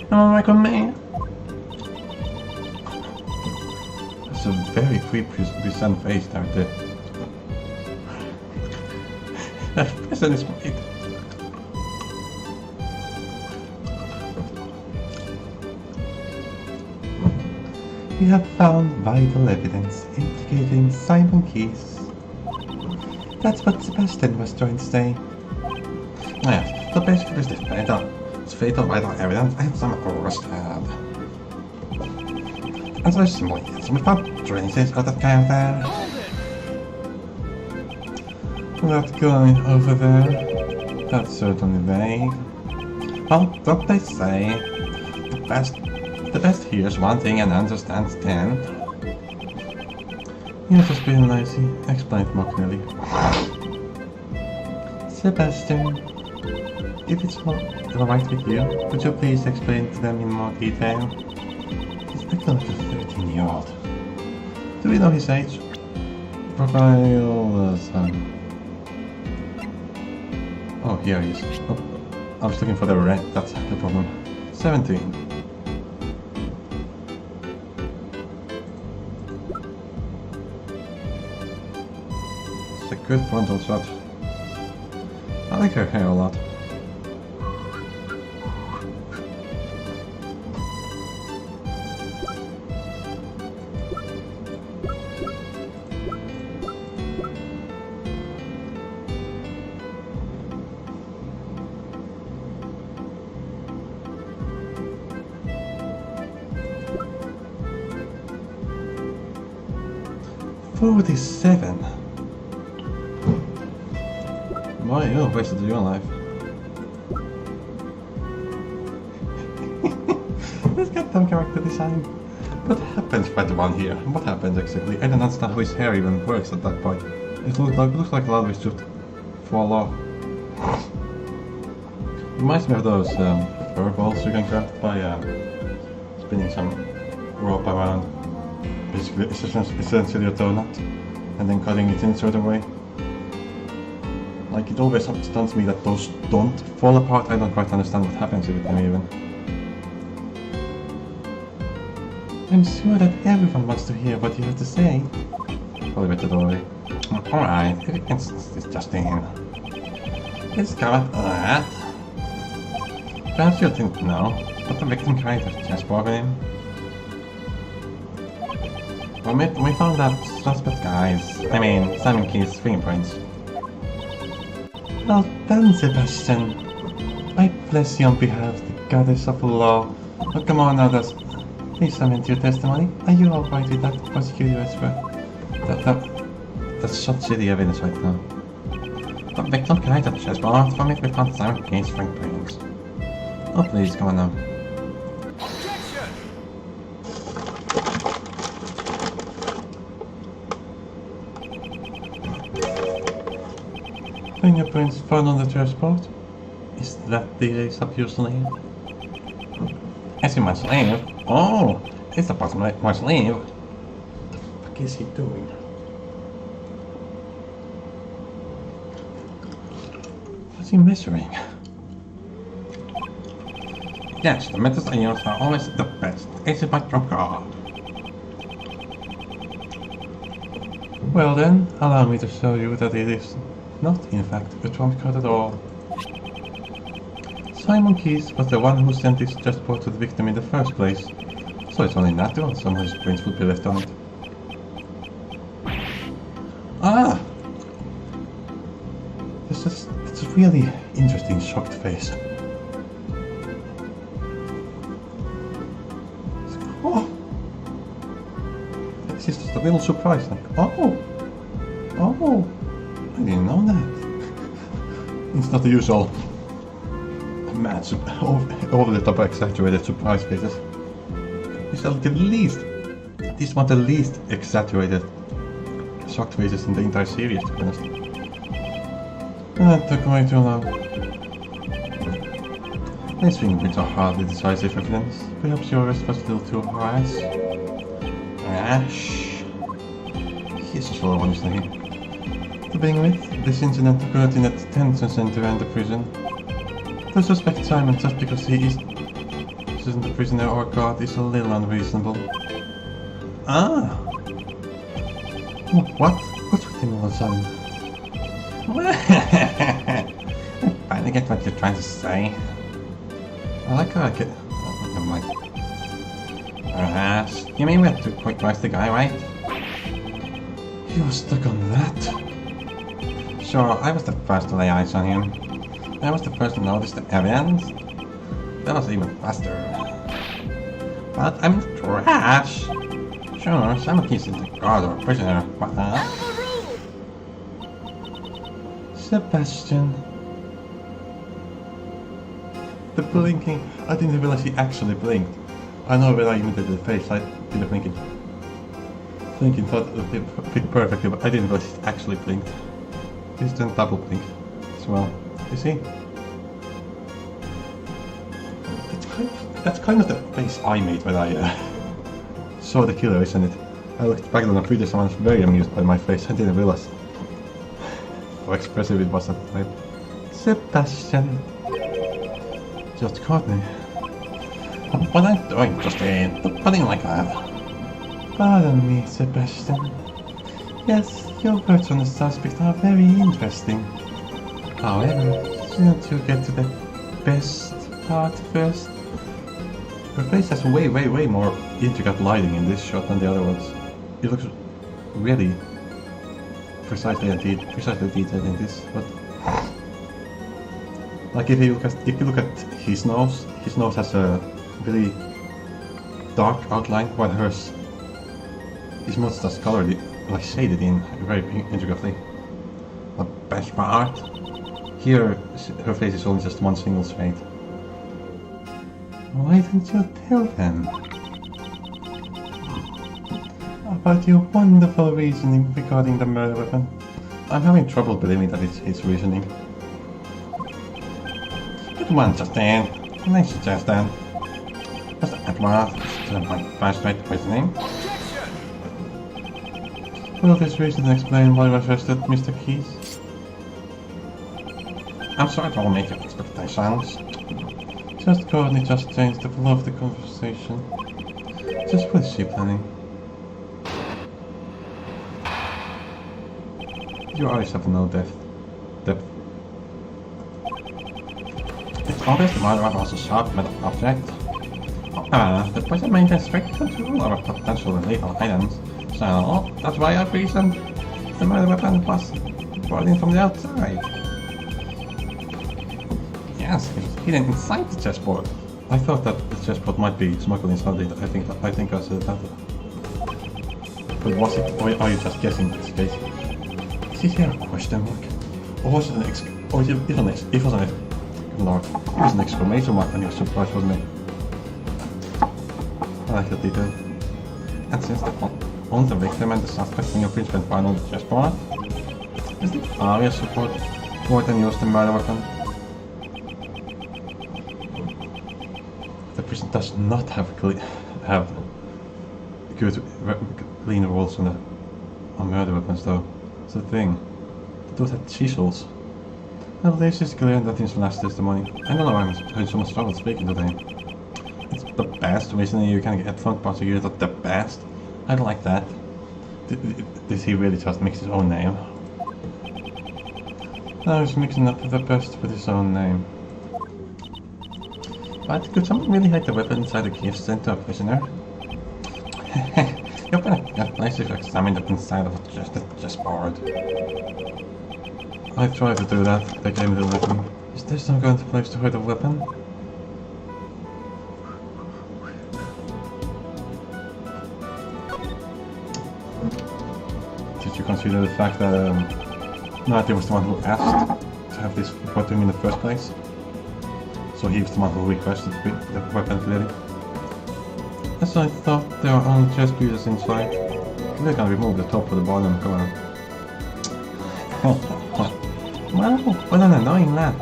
No one like me. That's a very creepy present face there, too. That present is great. We have found vital evidence indicating Simon Keys. That's what Sebastian was trying to say. Yes, so basically this fatal. It's fatal vital evidence and some arrested. And so there's more yes, we found traces of that guy there. That guy over there. That's certainly vague. Well, don't they say the best hears one thing and understands 10? You're just being lazy, explained mockingly. Sebastian, if it's alright with you, could you please explain to them in more detail? He's acting like a 13-year-old. Do we know his age? Profile son. Oh, here he is. Oh, I was looking for the red, that's the problem. 17. Good frontal shot. I like her hair a lot. $47. Why you wasted your life? This goddamn character design. What happens by the one here? What happens exactly? I don't understand how his hair even works at that point. It looks like a lot of it should fall off. Reminds me of those fur balls you can craft by spinning some rope around. Basically, it's essentially a donut, and then cutting it in a certain way. Like, it always stuns me that those don't fall apart. I don't quite understand what happens with them even. I'm sure that everyone wants to hear what you have to say. Probably better don't worry. Alright, it's just in. It's covered that. Perhaps you didn't know, but the victim carried a chessboard with him. We found that suspect guy's, Simon Keys' fingerprints. Well done, Sebastian. I bless you on behalf of the goddess of law. Oh, come on now, please submit your testimony. Are you alright with that, Prosecutor? That's such shitty evidence right now. The victim carried the chessboard from it with Simon Key's frank brains. Oh please, come on now. Fingerprints found on the chessboard? Is that the subused name? Is it my slave? Oh, it's about my slave. What the fuck is he doing? What's he measuring? Yes, the methods I use are always the best. Is it my trump card? Well then, allow me to show you that it is not, in fact, a trump card at all. Simon Keys was the one who sent this chessboard to the victim in the first place, so it's only natural some of his prints would be left on it. Ah! It's a really interesting shocked face. Oh! This is just a little surprise, like, oh! Oh! I didn't know that. It's not the usual mad, over the top exaggerated surprise faces. These are the least, these one of the least exaggerated shocked faces in the entire series, to be honest. That took way too long. These fingerprints are hardly decisive evidence. Perhaps your arrest was a little too rash. Rash? He's just what I want to say. To begin with, this incident occurred in the detention center and the prison. To suspect Simon just because he isn't a prisoner or guard is a little unreasonable. Ah! What? What's with him all of a sudden? I finally get what you're trying to say. I like how I get... Oh, never mind. Perhaps. You mean we had to quick rise the guy, right? He was stuck on that. Sure, I was the first to lay eyes on him. I was the first to notice the evidence. That was even faster. But I'm trash. Sure, Simon Keys is a guard or a prisoner, but Sebastian. The blinking. I didn't realize he actually blinked. I know when I imitated the face, I did the blinking. Blinking thought it fit perfectly, but I didn't realize he actually blinked. He's done double blink as well. You see? That's kind of the face I made when I saw the killer, isn't it? I looked back on the previous one, I was very amused by my face. I didn't realize how expressive it was at the time. Sebastian. Just caught me. What I'm doing, Justin? Stop putting like that. Pardon me, Sebastian. Yes, your words on the suspect are very interesting. However, shouldn't you get to the best part first? Her face has way more intricate lighting in this shot than the other ones. It looks really precisely detailed in this, but like if you look at his nose has a really dark outline, while hers is mustache colored, like shaded in very intricately. The best part, here her face is only just one single shade. Why didn't you tell them about your wonderful reasoning regarding the murder weapon? I'm having trouble believing that it's his reasoning. Good one, Justin. Nice suggestion. Just at last, to my first-rate reasoning. Will this reason explain why you arrested Mr. Keys? I'm sorry to all make your expectations. Just Courtney just changed the flow of the conversation. Just what is she planning? Your eyes have no depth. It's obvious the murderer was a sharp metal object. The person maintains strict control over potential lethal items, so that's why I've reasoned the murder weapon was brought in from the outside. Yes, it's hidden inside the chessboard. I thought that the chessboard might be smuggled inside it. I think I said that. But was it, or are you just guessing in this case? Is here a question mark? Or was it an it was an exclamation mark when he was surprised, wasn't it? I like that detail. And since on the victim and the suspect fingerprints went found on the chessboard, is the AAI support more than used the murder weapon? The prison does not have good clean rules on murder weapons, though. It's the thing. They don't have chisels. Well, this is clear that his last testimony. I don't know why I'm having so much trouble speaking today. It's the best reason you can get from Prosecutor, the best. I don't like that. Did he really just mix his own name? No, he's mixing up the best with his own name. But could someone really hide the weapon inside the gift sent to a prisoner? You're gonna place if you examine the inside of the chessboard. I tried to do that. They gave me the weapon. Is there some kind of place to hide a weapon? Did you consider the fact that Nati was the one who asked to have this report to him in the first place? So he was the one who requested the weapon clearly. As I thought, there are only chess pieces inside. They can remove the top of the bottom, come on. Wow, what an annoying lad.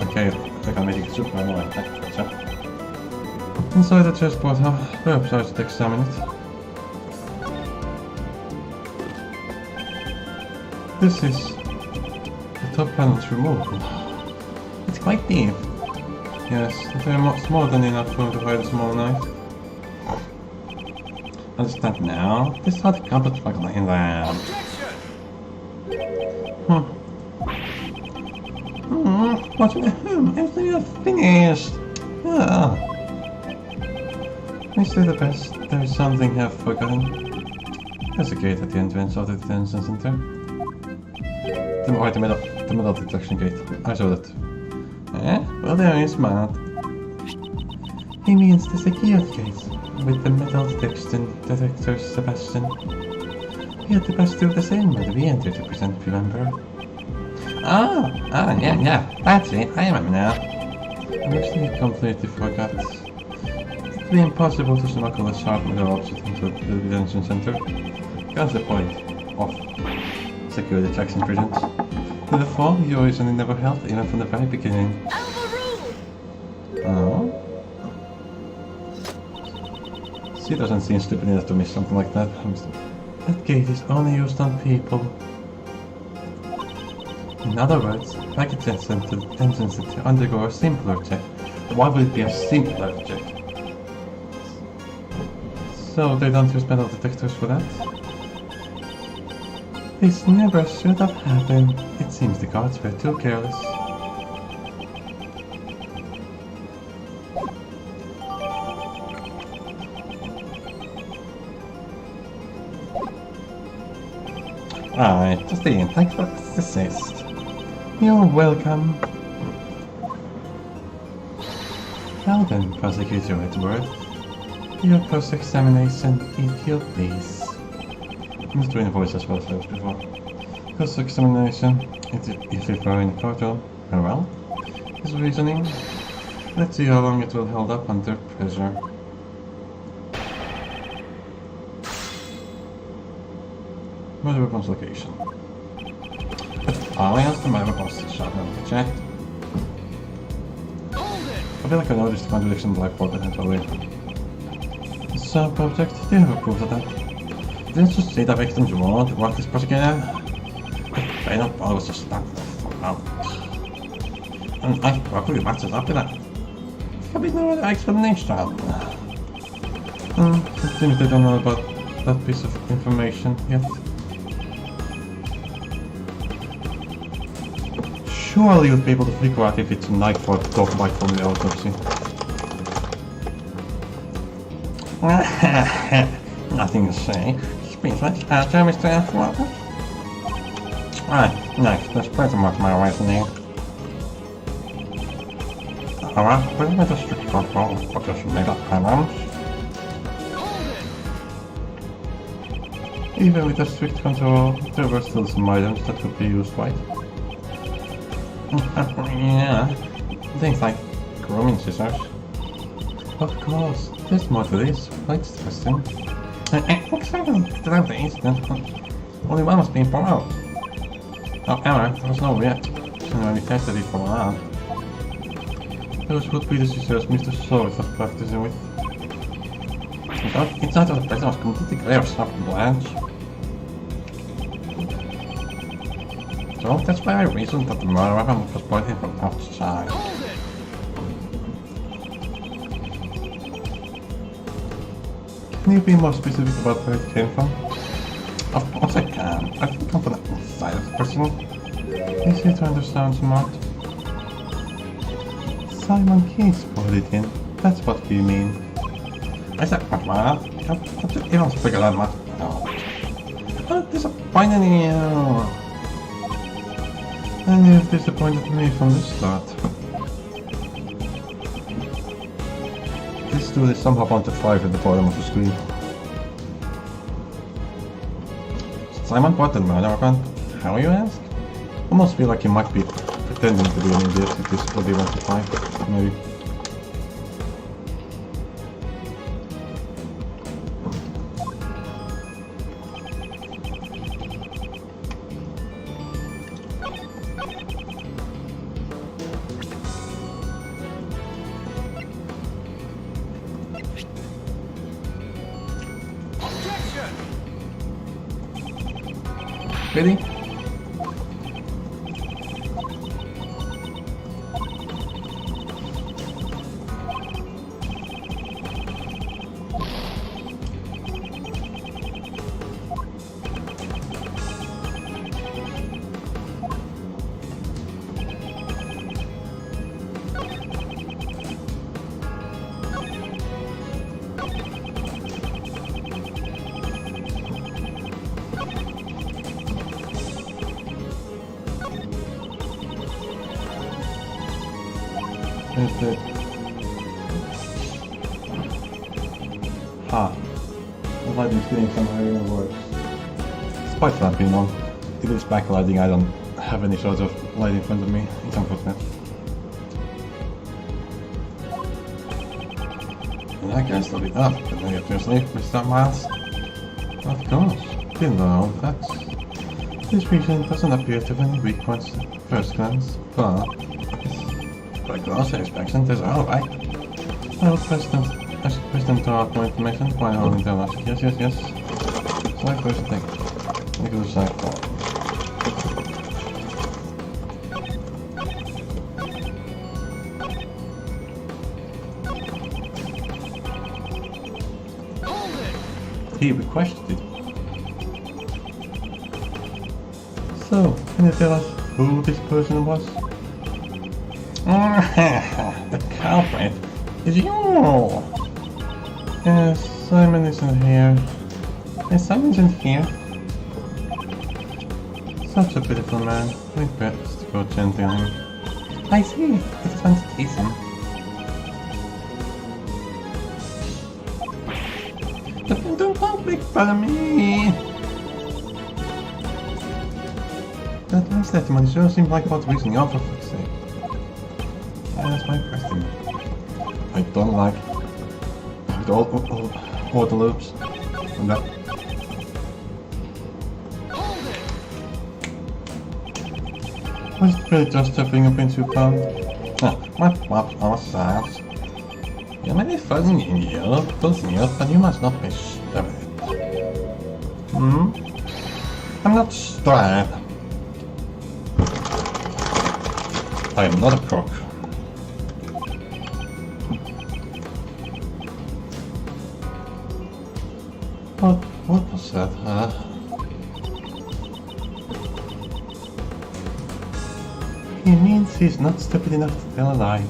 Okay, I can make it super annoying, gotcha. Inside the chessboard, perhaps I should examine it. This is the top panel's removed. It's quite deep. Yes, there's more than enough room to hide a small knife. Understand now? This is how the combat struggle in there. What's with everything is finished. Ah. Is there the best? There is something I've forgotten. There's a gate at the entrance of the detention center. The middle detection gate. I saw that. Well, there is man. He means the security gate with the metal detector, Sebastian. We had the best do the same when we entered the present, remember? Yeah, that's it, I remember now. I actually completely forgot. It would be impossible to smuggle a sharp metal object into the detention center. That's the point of security checks in prisons. To the fall, you originally never held, even from the very beginning. Oh? She doesn't seem stupid enough to miss something like that. That gate is only used on people. In other words, package entrance to undergo a simpler check. Why would it be a simpler check? So they don't use metal detectors for that? This never should have happened. It seems the guards were too careless. Alright, just in. Thanks for the assist. You're welcome. Now then, Prosecutor Edward. Your cross-examination, if you please. I'm just doing a voice as well as before. Cross-examination, if you were in the courtroom, very well. His reasoning. Let's see how long it will hold up under pressure. Murder weapons location. I asked the murder weapons to shot and checked. I feel like I noticed the contradiction in the blackboard eventually. So, Project, do you have a proof of that? Didn't you see the victims want to work this prosecutor? I don't bother was just stuck out. And I probably matches up to that. There be no other explanation. It seems they don't know about that piece of information yet. Surely you'll be able to figure out if it's a knife or a dog bite from the autopsy. Nothing to say. Speechless. Mr. Atwater? Right, next, let's try to mark my reasoning. Alright, but with a strict control of just made up items. Even with a strict control, there were still some items that could be used right. Yeah. Things like grooming scissors. Of course, there's more to this. Let's test him. Exactly, throughout the incident, only one was being brought out. However, there was no reaction when we tested it for a while. Those would be the scissors Mr. Sword was practicing with. It's not that the person was completely clear of sharp blanche. So that's why I reasoned that the murder weapon was pointing from outside. Can you be more specific about where it came from? Of course I can. I can come from the inside of the person. Easy to understand, smart. Simon Case brought it in. That's what you mean. I said, what? You don't figure that much out. I'm disappointed in you. And you've disappointed me from the start. This dude is somehow bound to 5 at the bottom of the screen. Simon bought the murder weapon? How, you ask? Almost feel like he might be pretending to be an idiot if this is what he wants to find. Maybe. Really? Is it? Ha. The lighting's getting somehow even worse. Despite that being on, if it's backlighting, I don't have any sort of light in front of me. It's unfortunate. And I can still be up, but now you have to sleep, Mr. Miles. Of course. You know, this region doesn't appear to have any weak points at first glance, but by closer inspection, there's all right. Well, President to our more information while holding their logic. Yes. Select first thing. Look at the side call. He requested it. So, can you tell us who this person was? The culprit is you! Yes, Simon isn't here. Yes, Simon isn't here. Such a pitiful man. We best go gently on him. I see. It's fun to tease him. Don't make fun of me! That last testimony sure seemed like what's reasoning out for fuck's sake. That's my question. I don't like all the loops and that. Was it really just a fingerprint you found? What ourselves? You may be fuzzy in you, but you must not be stupid. I'm not stupid. I am not a crook. What was that, huh? He means he's not stupid enough to tell a lie.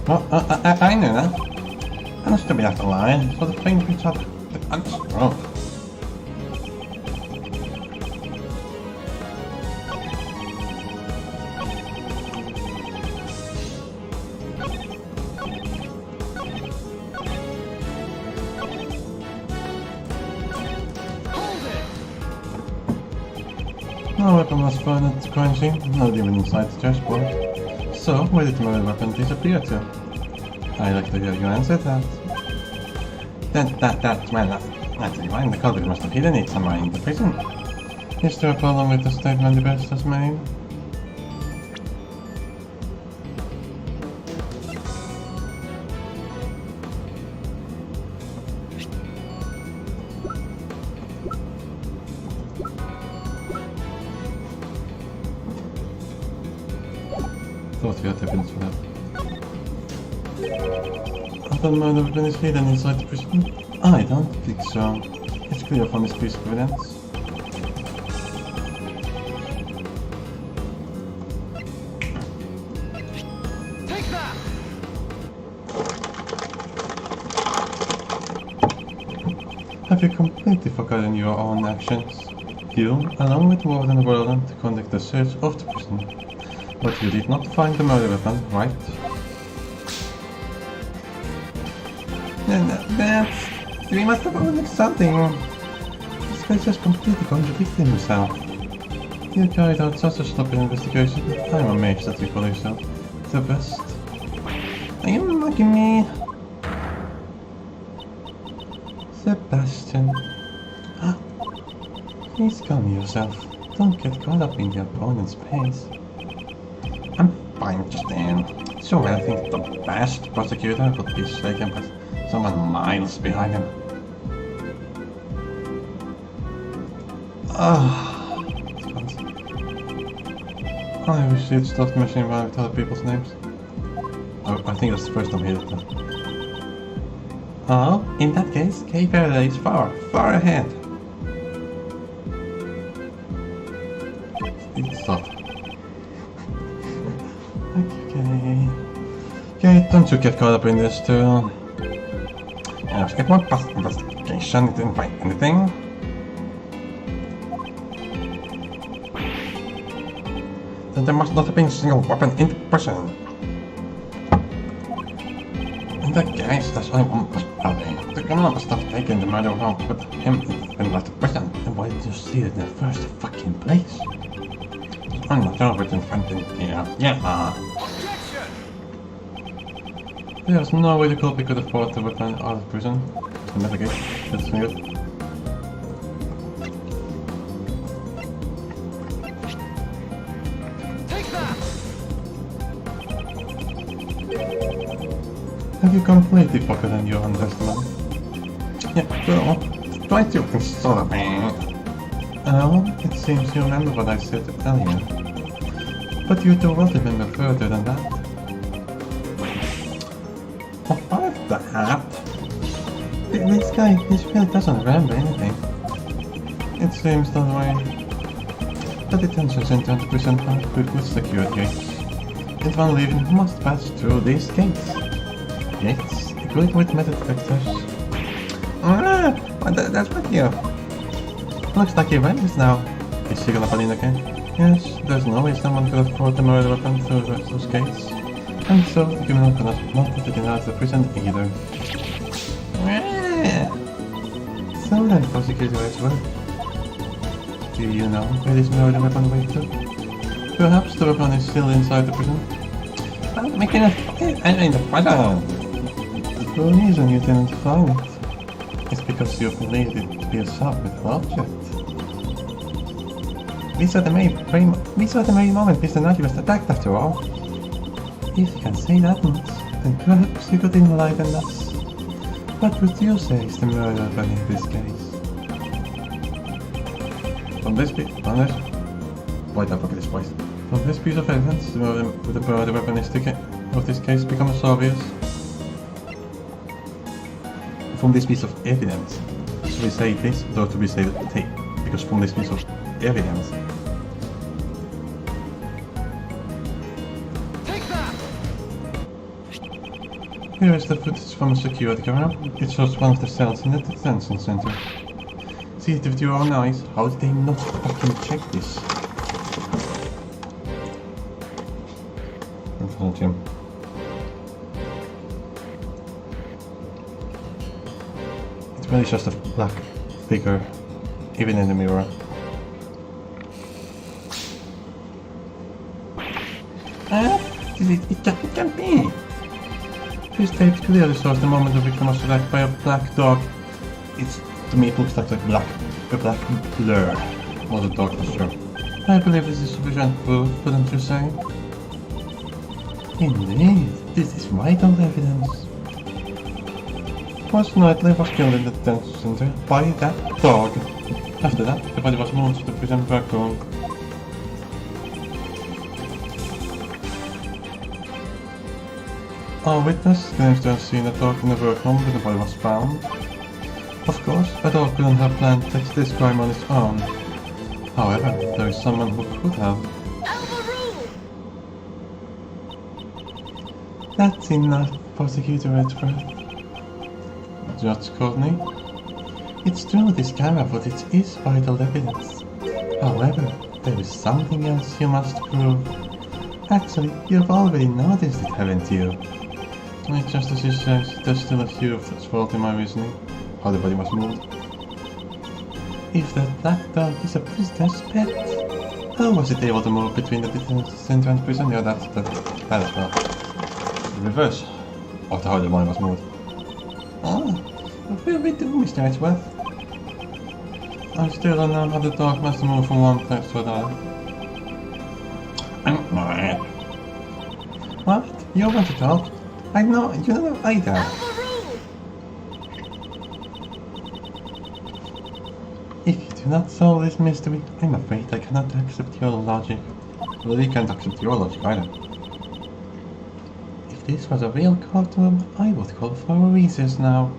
Well, I know that. I'm not stupid enough to lie, so the fingerprints are the unstroke. weapon was found at the crime scene, not even inside the dashboard. So, where did the murder weapon disappear to? I'd like to hear you answer that. Well, naturally, why the culprit must have hidden it somewhere in the prison. Is there a problem with the statement the best has made? Thought we had evidence for that. I thought murder weapon is hidden inside the prison. I don't think so. It's clear from this piece of evidence. Take that! Have you completely forgotten your own actions? You, along with Warden Roland, conduct the search of the prison. But you did not find the murder weapon, right? That's... We must have overlooked something. This guy just completely contradicted himself. You carried out such a sloppy investigation. I'm amazed that you call yourself the best. Are you mocking me? Sebastian. Please calm yourself. Don't get caught up in the opponent's pace. I'm fine, Justin. Sure, I think the best prosecutor would be shaken by someone miles behind him. I wish you'd stopped messing around with other people's names. Oh, I think that's the first time he did that. Oh, in that case, Kay Faraday is far ahead. Stop. Okay, don't you get caught up in this too. It won't pass investigation, it didn't find anything. Then there must not have been a single weapon in the prison. In that case, that's only one possibility. The criminal must have taken the murder home, put him in the prison. Then why did you see it in the first fucking place? I'm not sure if it's in front of here. Yeah. There's no way the culprit could afford the weapon out of prison. Investigate. That's weird. Take that! Have you completely forgotten your own testimony? Yeah, well, try to console me. Oh, it seems you remember what I said earlier. But you do well to remember further than that. What that? This guy, he really doesn't remember anything. It seems that way. The detention center and the prison are equipped with security gates. Anyone leaving must pass through these gates. Gates equipped with metal detectors. That's what you... Looks like he vanished now. Is she gonna fall in again? Yes, there's no way someone could afford the murder weapon through those gates. And so, the criminal could not have taken out of the prison either. So then, Prosecutor as well. Do you know where this murder weapon went to? Perhaps the weapon is still inside the prison? I'm making a in the prison! The reason you didn't find it is because you believed it to be a sharp-metal object. These are the very moment Mr. Nagy was attacked after all. If you can say that much, then perhaps you could enlighten us. What would you say is the murder weapon in this case? From this piece of evidence, the murder weapon of this case becomes obvious. From this piece of evidence, should we say this, or should we say tape? Because from this piece of evidence. Here is the footage from a security camera. It shows one of the cells in the detention center. See it with your own eyes. How did they not fucking check this? In front of him. It's really just a black figure, even in the mirror. It can't be. This tape clearly shows the moment of victim was attacked by a black dog. To me it looks like a black blur. Was a dog for sure. I believe this is sufficient proof, wouldn't you say? Indeed, this is vital evidence. Post Knightley was killed in the detention center by that dog. After that, the body was moved to the prison back room. Our witness claims to have seen a dog in the workroom when the body was found. Of course, a dog couldn't have planned to take this crime on its own. However, there is someone who could have. That's enough, Prosecutor Edgeworth. Judge Courtney? It's true this camera footage is vital evidence. However, there is something else you must prove. Actually, you've already noticed it, haven't you? Just as you said, there's still a few of fault in my reasoning. How the body was moved. If that black dog is a prisoner's pet, how was it able to move between the detention center and prison? Yeah, that's the reverse of how the body was moved. Ah, what will we do, Mr. Edgeworth? I still don't know how the dog must move from one place to another. What? You want to talk? I know, you don't know either. If you do not solve this mystery, I'm afraid I cannot accept your logic. Well, we can't accept your logic either. If this was a real courtroom, I would call for a recess now.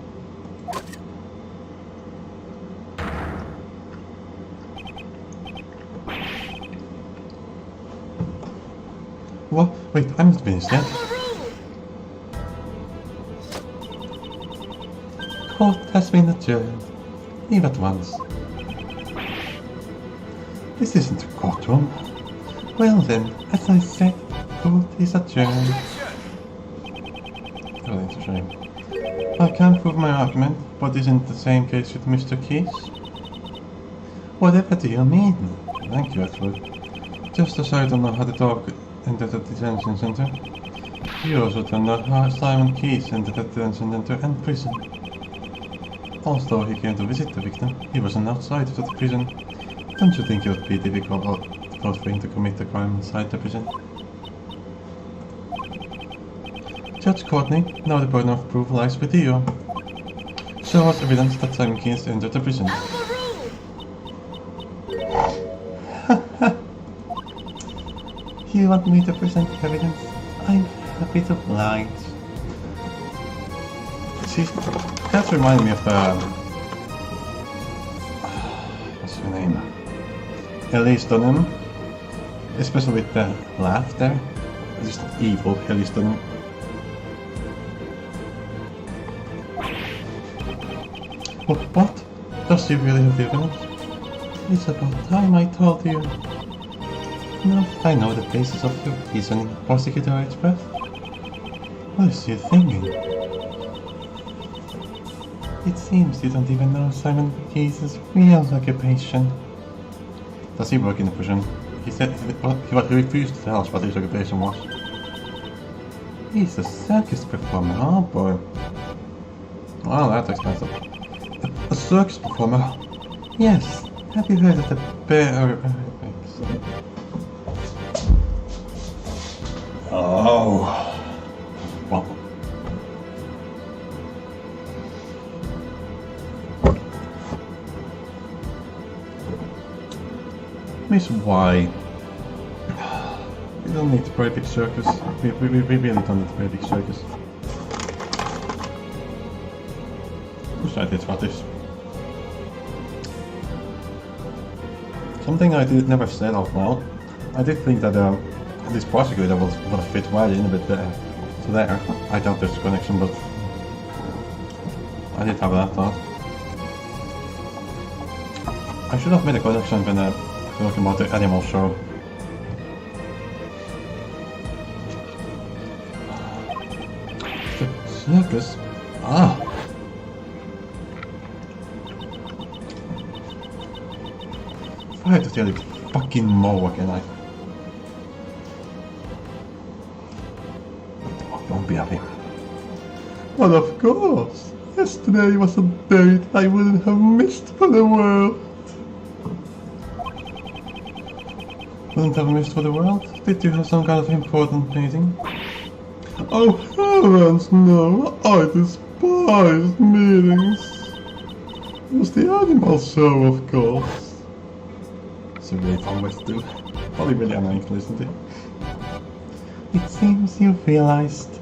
What? Wait, I'm not finished yet. Court has been adjourned. Leave at once. This isn't a courtroom. Well then, as I said, court is adjourned. Oh, that's a shame. I can't prove my argument, but isn't the same case with Mr. Keys? Whatever do you mean? Thank you, Edward. Just as I don't know how the dog entered the detention center, you also don't know how Simon Keys entered the detention center and prison. Although he came to visit the victim, he was an outsider to the prison. Don't you think it would be difficult for him to commit the crime inside the prison? Judge Courtney, now the burden of proof lies with you. Show us evidence that Simon Keys entered the prison. You want me to present evidence? I'm happy to oblige. See, that reminded me of what's her name? Elise Dunham, especially with the laughter. Just evil Elise Dunham. What? Does she really have the evidence? It's about time I told you. No, I know the basis of your reasoning, Prosecutor Edgeworth. What is you thinking? It seems you don't even know Simon Keys' real occupation. Does he work in the prison? He said he refused to tell us what his occupation was. He's a circus performer, oh boy. Well, that's expensive. A circus performer? Yes. Have you heard of the bear... Oh. Well. Miss Y. We don't need a very big circus. We really don't need a very big circus. Whose idea about this? Something I never said out loud. I did think that this prosecutor would have fit right in a bit there. So there. I doubt there's a connection, but I did have that thought. I should have made a connection when talking about the animal show. The circus? Ah! I had to tell you fucking more again, be happy. Well, of course. Yesterday was a date I wouldn't have missed for the world. Wouldn't have missed for the world? Did you have some kind of important meeting? Oh heavens, no! I despise meetings. It was the animal show, of course. It's a really fun way to do. Probably really annoying to listen to. It seems you realized.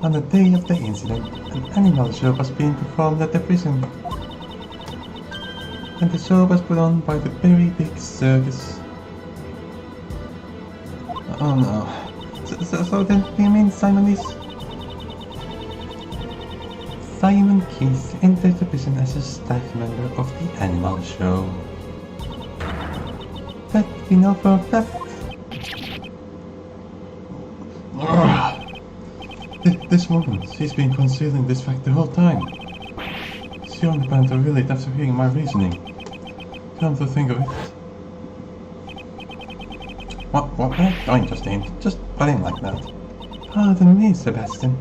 On the day of the incident, an animal show was being performed at the prison. And the show was put on by the very big circus. Oh no. So then you mean Simon Keys entered the prison as a staff member of the animal show. That we know for a fact. This woman, she's been concealing this fact the whole time. She only planned to reveal it after hearing my reasoning. Come to think of it. What don't Justine? Just put in like that. Pardon me, Sebastian.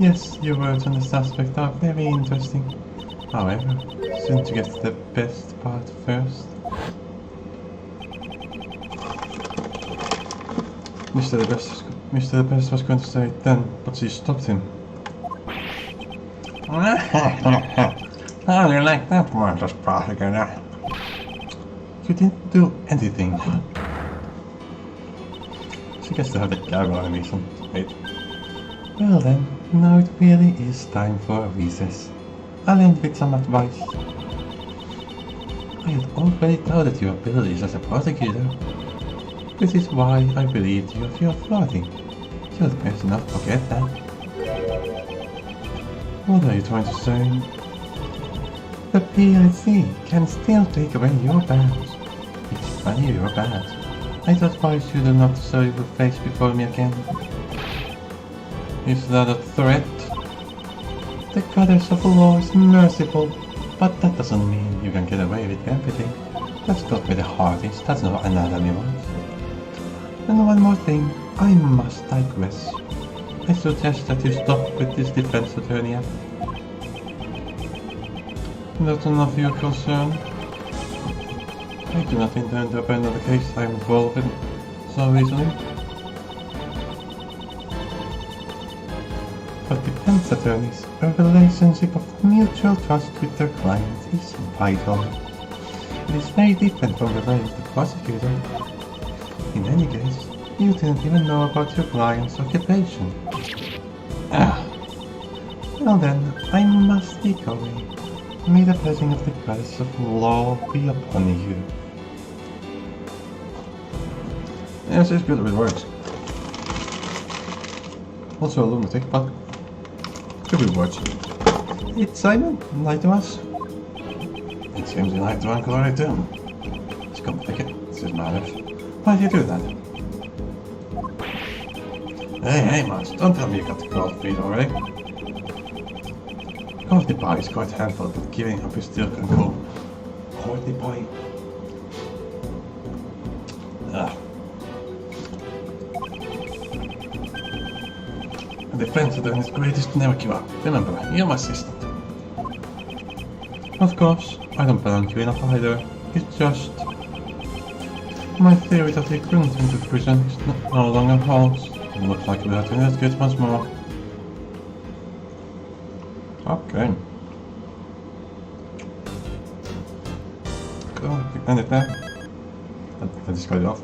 Yes, your words on the suspect are very interesting. However, shouldn't you get to the best part first? Mr. the Best was going to say it then, but she stopped him. How do you like that one, just Prosecutor? You didn't do anything. She gets to have the gavel animation. Wait. Well then, now it really is time for a recess. I'll end with some advice. I had already doubted your abilities as a prosecutor. This is why I believed you of your authority. You'll best not forget that. What are you trying to say? The PIC can still take away your badge. It's funny you're bad. I'd advise you to not show your face before me again. Is that a threat? The goddess of the law is merciful, but that doesn't mean you can get away with everything. Let's go with the hardest, that's not anatomy wise. And one more thing, I must digress. I suggest that you stop with this defense attorney act. Not enough of your concern? I do not intend to abandon the case I am involved in so easily. For defense attorneys, a relationship of mutual trust with their clients is vital. It is very different from the way of the prosecutor. In any case, you didn't even know about your client's occupation. Well then, I must be going. May the blessing of the goddess of law be upon you. Yes, it's good with words. Also a lunatic, but good with words. It's Simon, lie to us. It seems you like to Uncle already too. Just come take it, it's his matters. Why do you do that? Hey, Mars, don't tell me you got the cold feet already. Courtney Boy is quite handful, but giving up is still can go. Courtney Boy. A defense attorney's greatest to never give up. Remember, you're my assistant. Of course, I don't belong you enough either. It's just... my theory that he couldn't into the prison is no longer holds. It looks like we have to investigate once more. Okay. Cool, end it there. I just got it off.